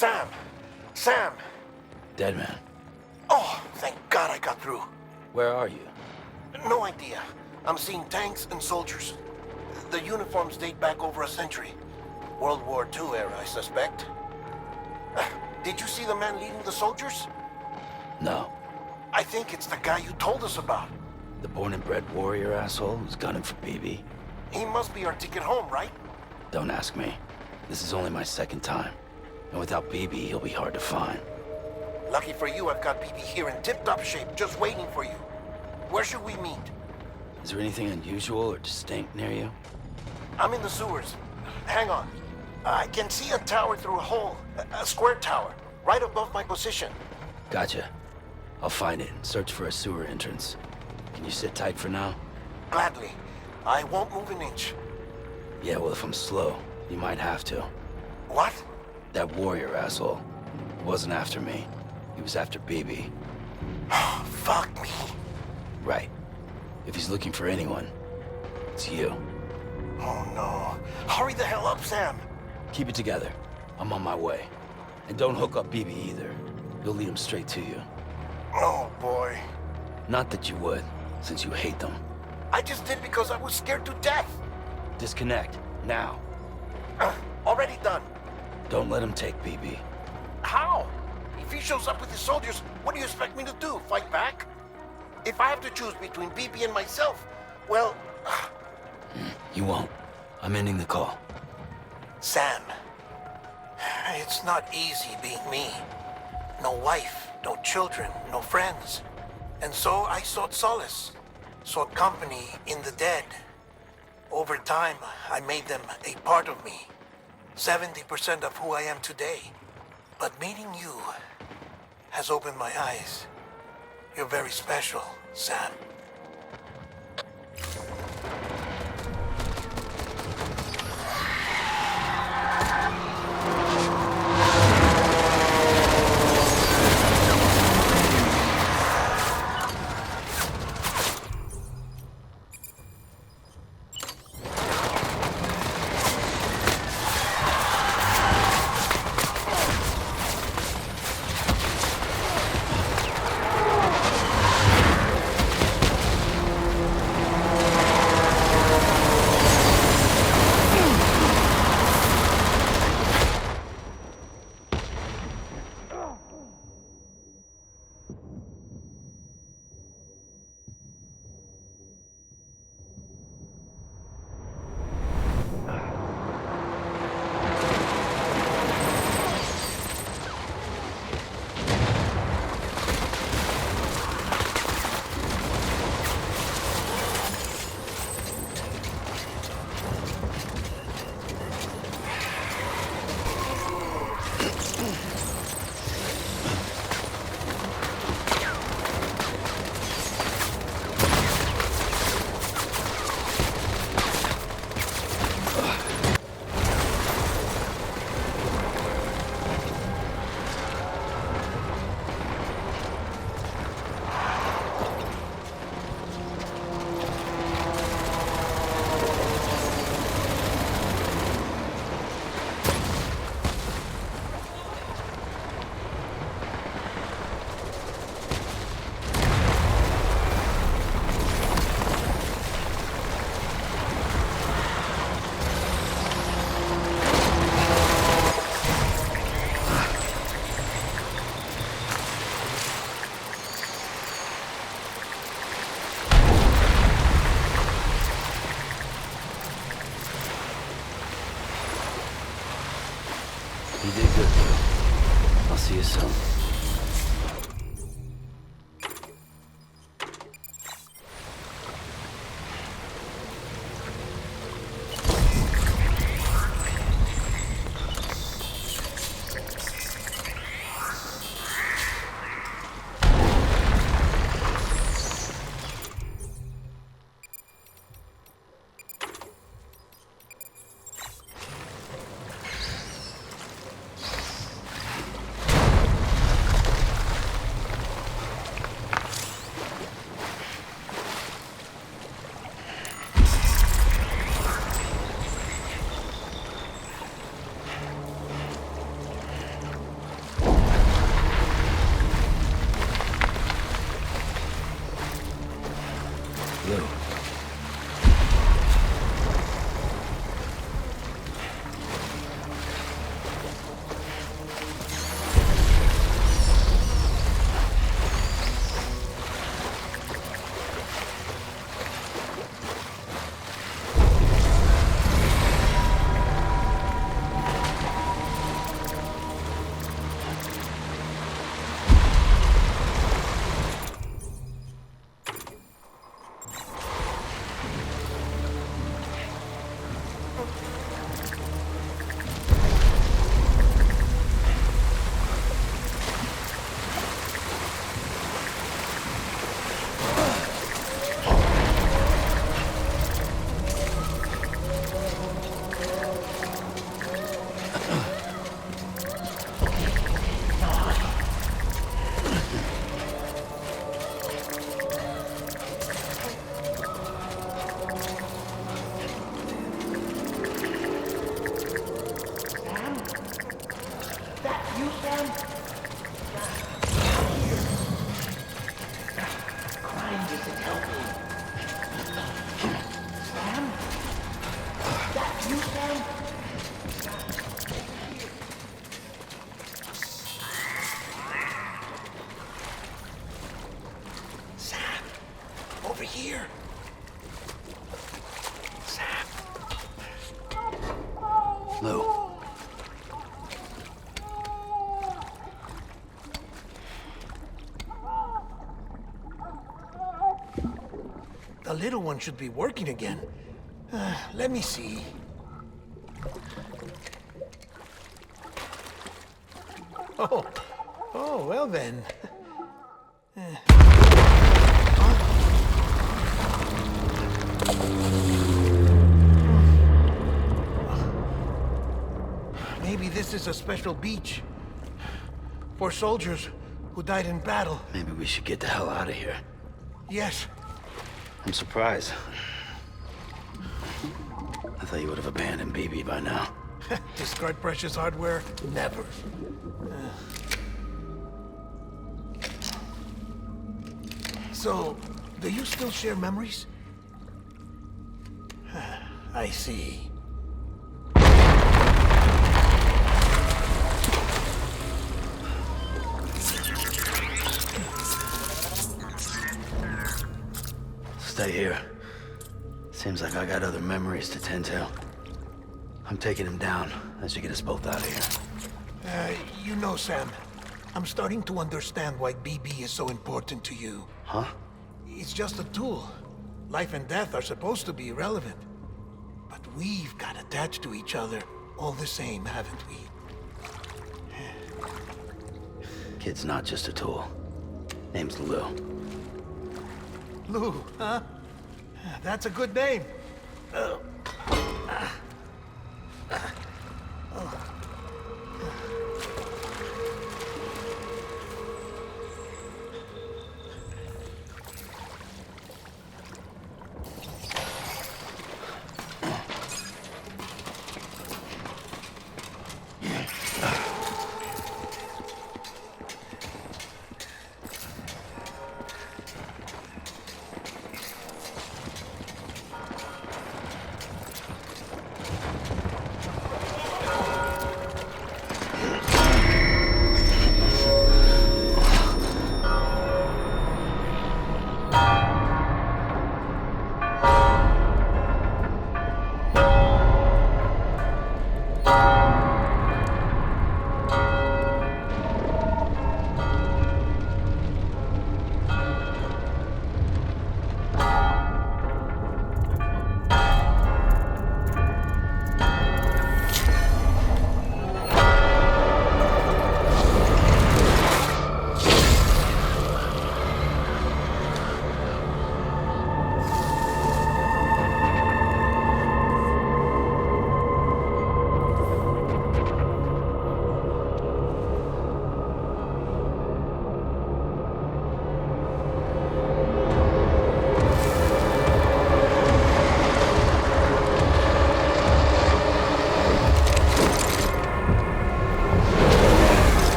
Sam! Sam! Dead man. Oh, thank God I got through. Where are you? No idea. I'm seeing tanks and soldiers. The uniforms date back over a century. World War II era, I suspect. Did you see the man leading the soldiers? No. I think it's the guy you told us about. The born and bred warrior asshole who's gunning for BB? He must be our ticket home, right? Don't ask me. This is only my second time. And without BB, he'll be hard to find. Lucky for you, I've got BB here in tip-top shape, just waiting for you. Where should we meet? Is there anything unusual or distinct near you? I'm in the sewers. Hang on. I can see a tower through a hole. A square tower, right above my position. Gotcha. I'll find it and search for a sewer entrance. Can you sit tight for now? Gladly. I won't move an inch. Yeah, well, if I'm slow, you might have to. What? That warrior asshole. He wasn't after me. He was after BB. Fuck me. Right. If he's looking for anyone, it's you. Oh no. Hurry the hell up, Sam. Keep it together. I'm on my way. And don't hook up BB either. He'll lead him straight to you. Oh boy. Not that you would, since you hate them. I just did because I was scared to death. Disconnect, now. Already done. Don't let him take BB. How? If he shows up with his soldiers, what do you expect me to do? Fight back? If I have to choose between BB and myself, well... You won't. I'm ending the call. Sam. It's not easy being me. No wife, no children, no friends. And so I sought solace, sought company in the dead. Over time, I made them a part of me. 70% of who I am today. But meeting you has opened my eyes. You're very special, Sam. You did good, Will. I'll see you soon. Lou. Over here. Sam. Lou. The little one should be working again. Let me see. Oh, well then. Maybe this is a special beach for soldiers who died in battle. Maybe we should get the hell out of here. Yes. I'm surprised. I thought you would have abandoned BB by now. Discard precious hardware? Never. So, do you still share memories? I see. Stay here. Seems like I got other memories to tend to. I'm taking him down. That should get us both out of here. You know, Sam, I'm starting to understand why BB is so important to you. Huh? It's just a tool. Life and death are supposed to be irrelevant. But we've got attached to each other all the same, haven't we? Kid's not just a tool. Name's Lou. Lou, huh? That's a good name.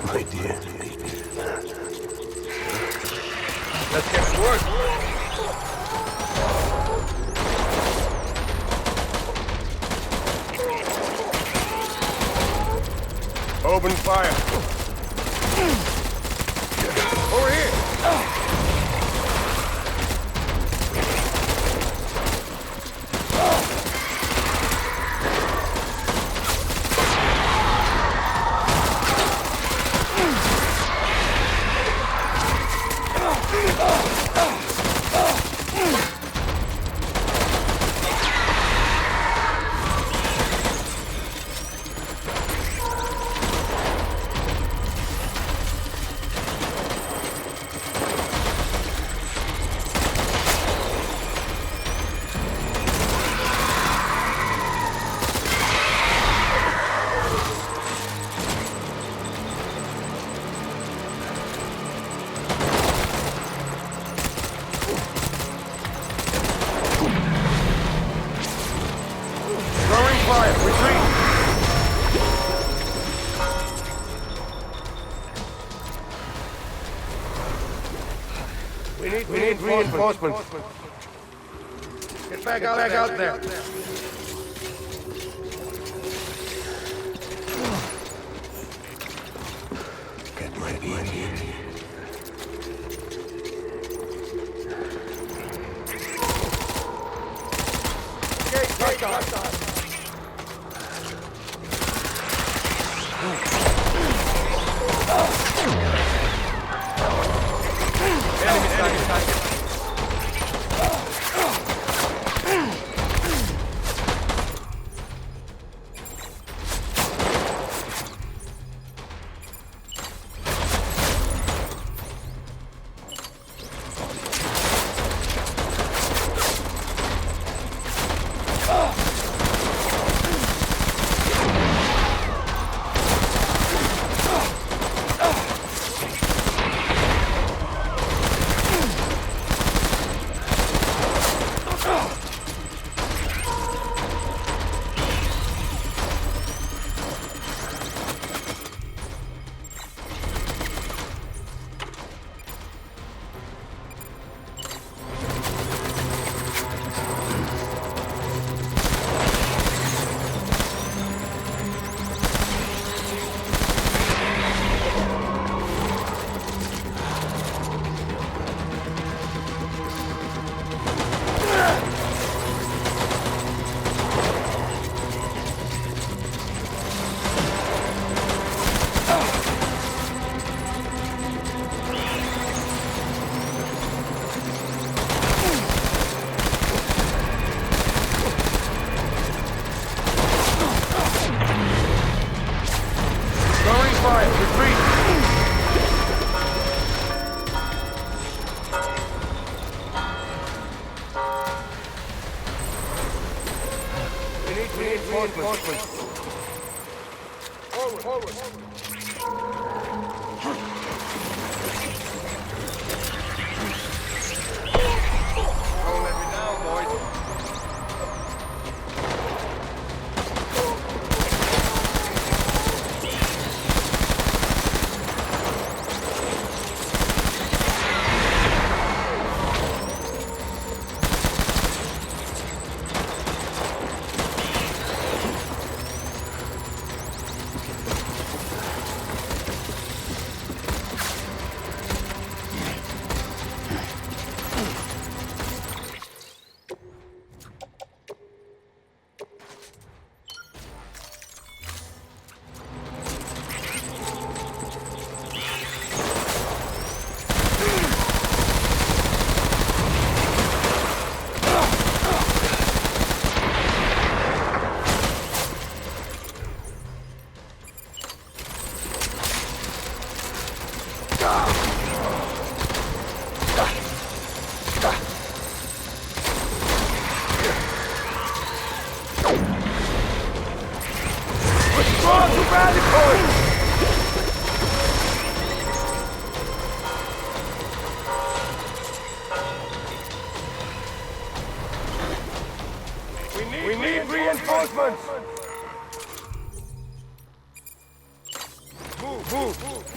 My dear. Let's get to work. Open fire. Over here. We need reinforcements. Get back out there. Get ready. We need reinforcements! Move!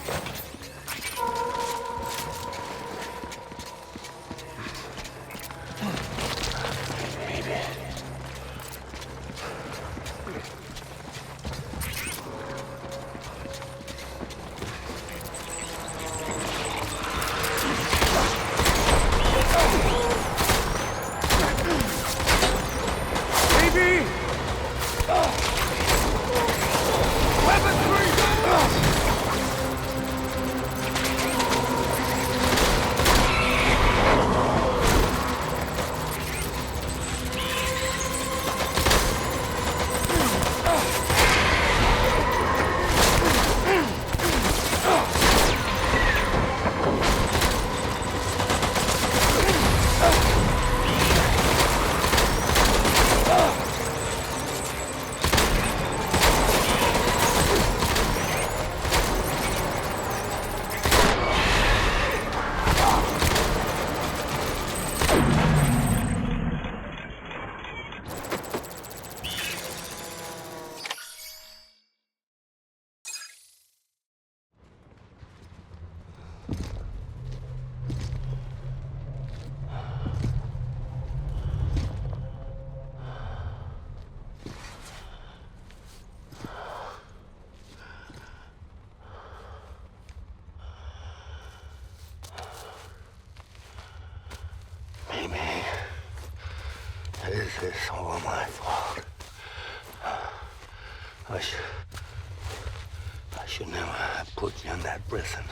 This is all my fault. I should never have put you in that prison.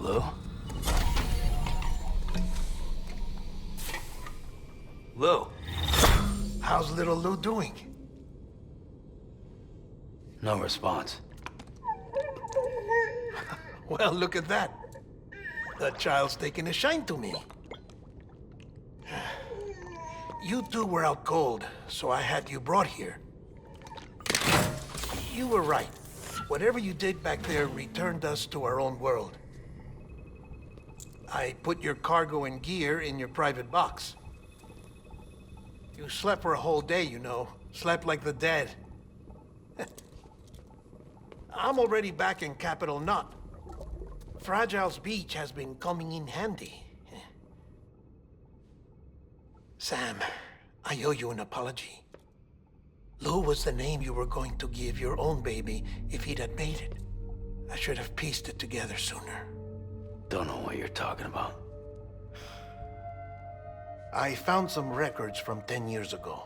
Lou? Lou? How's little Lou doing? No response. Well, look at that. The child's taking a shine to me. You two were out cold, so I had you brought here. You were right. Whatever you did back there returned us to our own world. I put your cargo and gear in your private box. You slept for a whole day, you know. Slept like the dead. I'm already back in Capital Knot. Fragile's beach has been coming in handy. Sam, I owe you an apology. Lou was the name you were going to give your own baby if he'd had made it. I should have pieced it together sooner. Don't know what you're talking about. I found some records from 10 years ago.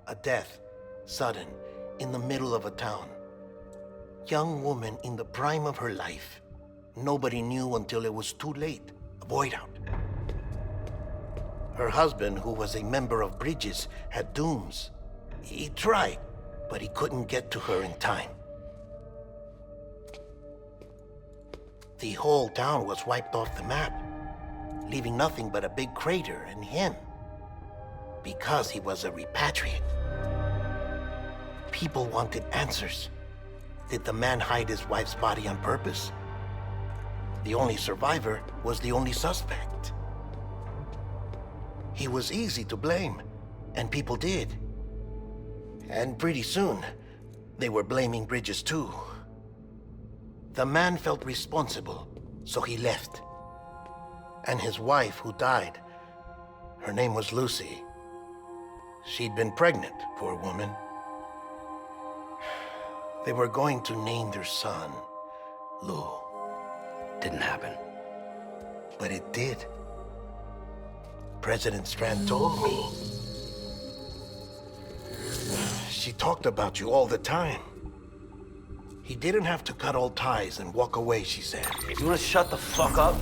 A death, sudden, in the middle of a town. Young woman in the prime of her life. Nobody knew until it was too late. A void out. Her husband, who was a member of Bridges, had dooms. He tried, but he couldn't get to her in time. The whole town was wiped off the map, leaving nothing but a big crater and him. Because he was a repatriate. People wanted answers. Did the man hide his wife's body on purpose? The only survivor was the only suspect. He was easy to blame, and people did. And pretty soon, they were blaming Bridges too. The man felt responsible, so he left. And his wife, who died, her name was Lucy. She'd been pregnant, poor woman. They were going to name their son Lou. Didn't happen. But it did. President Strand told me. She talked about you all the time. He didn't have to cut all ties and walk away, she said. You wanna shut the fuck up?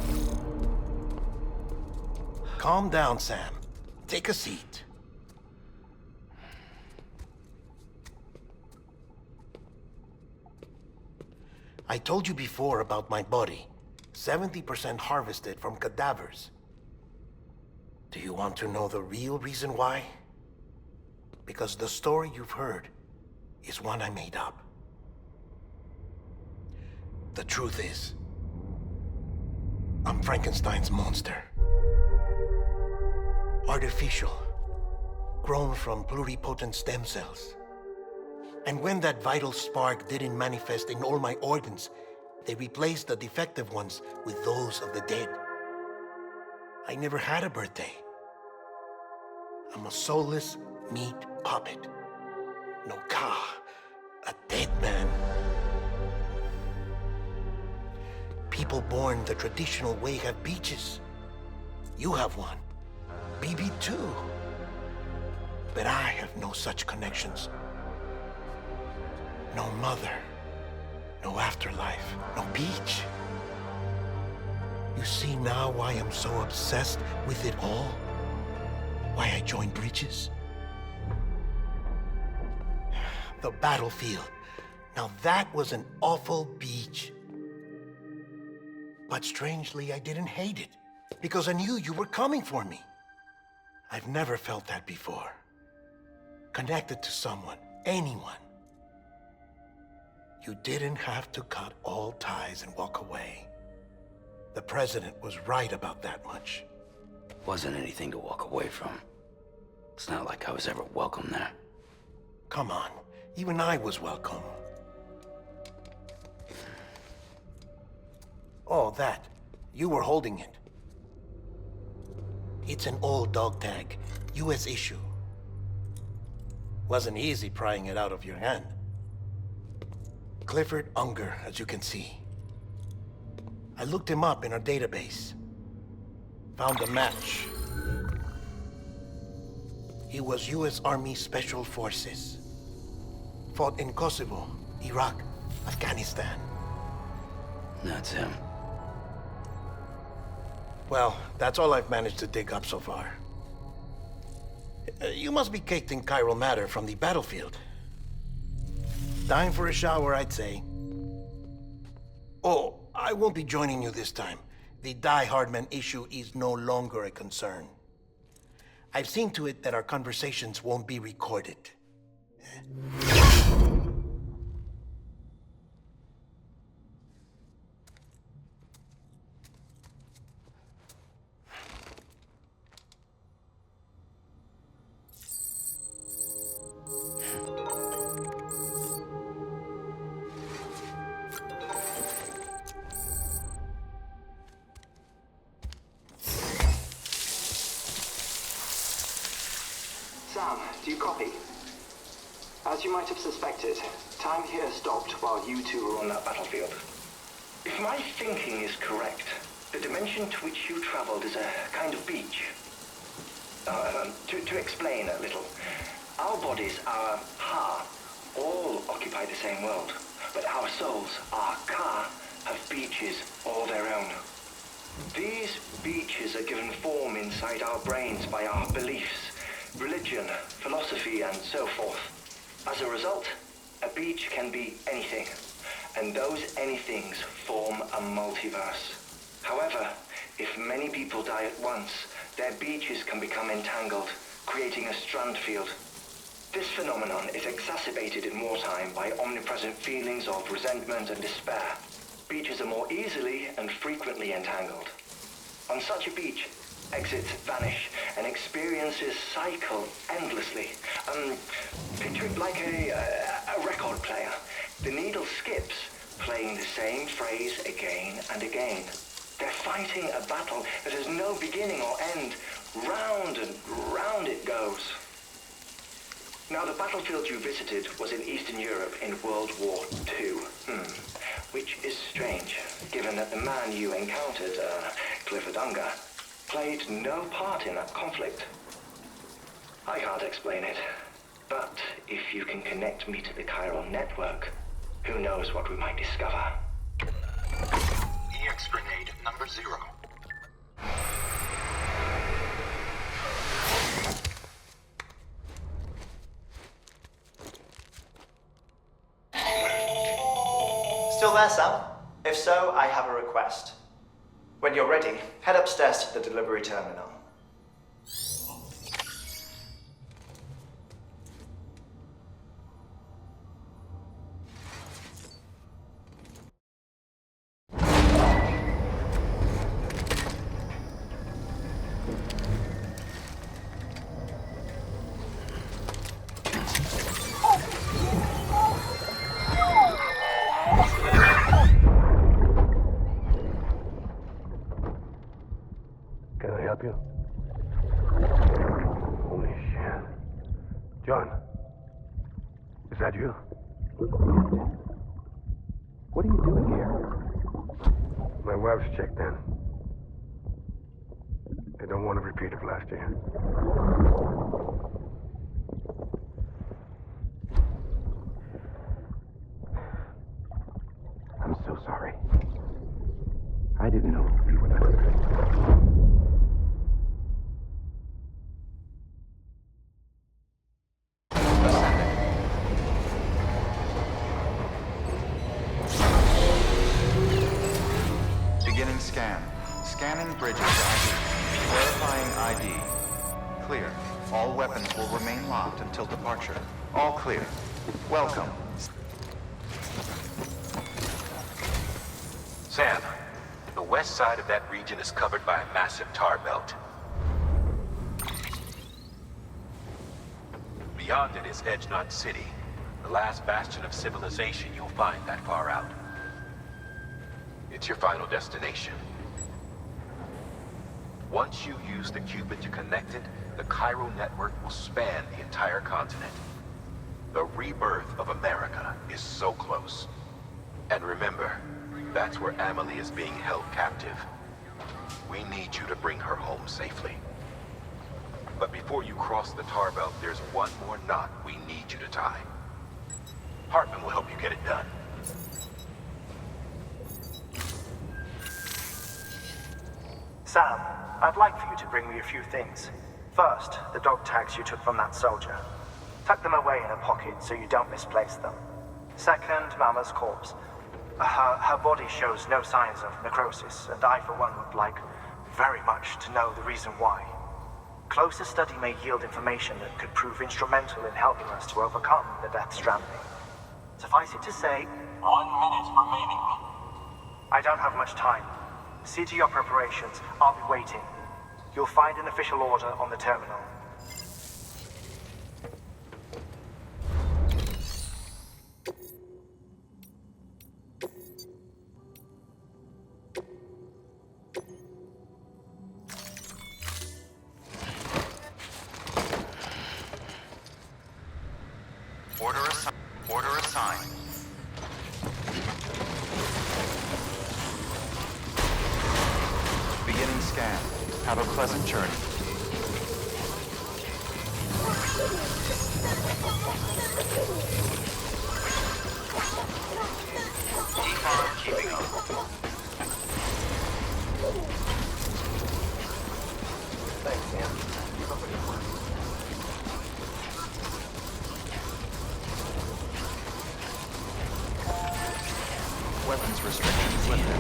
Calm down, Sam. Take a seat. I told you before about my body. 70% harvested from cadavers. Do you want to know the real reason why? Because the story you've heard is one I made up. The truth is, I'm Frankenstein's monster. Artificial, grown from pluripotent stem cells. And when that vital spark didn't manifest in all my organs, they replaced the defective ones with those of the dead. I never had a birthday. I'm a soulless meat puppet. No ka, a dead man. People born the traditional way have beaches. You have one. BB too. But I have no such connections. No mother, no afterlife, no beach. You see now why I'm so obsessed with it all? Why I joined Bridges? The battlefield. Now that was an awful beach. But strangely, I didn't hate it, because I knew you were coming for me. I've never felt that before. Connected to someone, anyone. You didn't have to cut all ties and walk away. The president was right about that much. Wasn't anything to walk away from. It's not like I was ever welcome there. Come on, even I was welcome. Oh, that. You were holding it. It's an old dog tag, US issue. Wasn't easy prying it out of your hand. Clifford Unger, as you can see. I looked him up in our database. Found a match. He was US Army Special Forces. Fought in Kosovo, Iraq, Afghanistan. That's him. Well, that's all I've managed to dig up so far. You must be caked in chiral matter from the battlefield. Time for a shower, I'd say. Oh, I won't be joining you this time. The Die Hardman issue is no longer a concern. I've seen to it that our conversations won't be recorded. Sam, do you copy? As you might have suspected, time here stopped while you two were on that battlefield. If my thinking is correct, the dimension to which you traveled is a kind of beach. To explain a little, our bodies, our ha, all occupy the same world, but our souls, our ka, have beaches all their own. These beaches are given form inside our brains by our beliefs, religion, philosophy, and so forth. As a result, a beach can be anything, and those anythings form a multiverse. However, if many people die at once, their beaches can become entangled, creating a strand field. This phenomenon is exacerbated in wartime by omnipresent feelings of resentment and despair. Beaches are more easily and frequently entangled. On such a beach, exits vanish and experiences cycle endlessly. Picture it like a record player. The needle skips, playing the same phrase again and again. They're fighting a battle that has no beginning or end. Round and round it goes. Now, the battlefield you visited was in Eastern Europe in World War II. Which is strange, given that the man you encountered, Clifford Unger, played no part in that conflict. I can't explain it. But if you can connect me to the chiral network, who knows what we might discover. EX grenade number 0. Still there, Sam? If so, I have a request. When you're ready, head upstairs to the delivery terminal. Can I help you? Holy shit. John, is that you? What are you doing here? My wife's checked in. I don't want to repeat of last year. I'm so sorry. I didn't know you were that. Beginning scan. Scanning bridges ID. Verifying ID. Clear. All weapons will remain locked until departure. All clear. Welcome. Sam, the west side of that region is covered by a massive tar belt. Beyond it is Edgenot City, the last bastion of civilization you'll find that far out. It's your final destination. Once you use the qubit to connect it, the chiral network will span the entire continent. The rebirth of America is so close. And remember, that's where Amelie is being held captive. We need you to bring her home safely. But before you cross the tar belt, there's one more knot we need you to tie. Hartman will help you get it done. Sam, I'd like for you to bring me a few things. First, the dog tags you took from that soldier. Tuck them away in a pocket so you don't misplace them. Second, Mama's corpse. Her body shows no signs of necrosis, and I, for one, would like very much to know the reason why. Closer study may yield information that could prove instrumental in helping us to overcome the Death Stranding. Suffice it to say, 1 minute remaining. I don't have much time. See to your preparations. I'll be waiting. You'll find an official order on the terminal. Order assigned. Beginning scan. Have a pleasant journey. Decon keeping up. Thanks, Sam. Keep up with your work. Weapons restrictions lifted.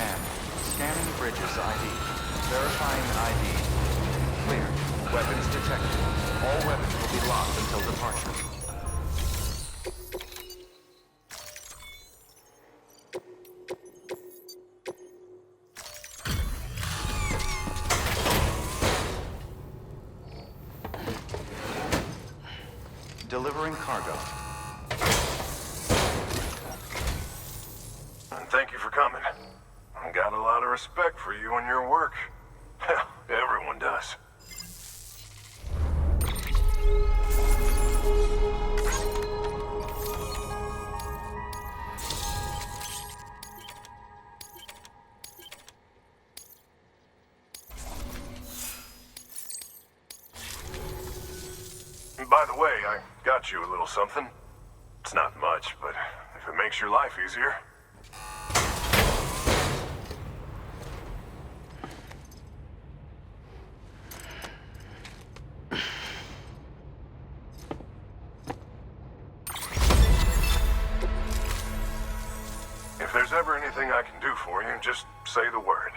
Sam, scanning Bridges ID. Verifying ID. Clear. Weapons detected. All weapons will be locked until departure. Delivering cargo. Thank you for coming. I've got a lot of respect for you and your work. Hell, everyone does. By the way, I got you a little something. It's not much, but if it makes your life easier. If there's ever anything I can do for you, just say the word.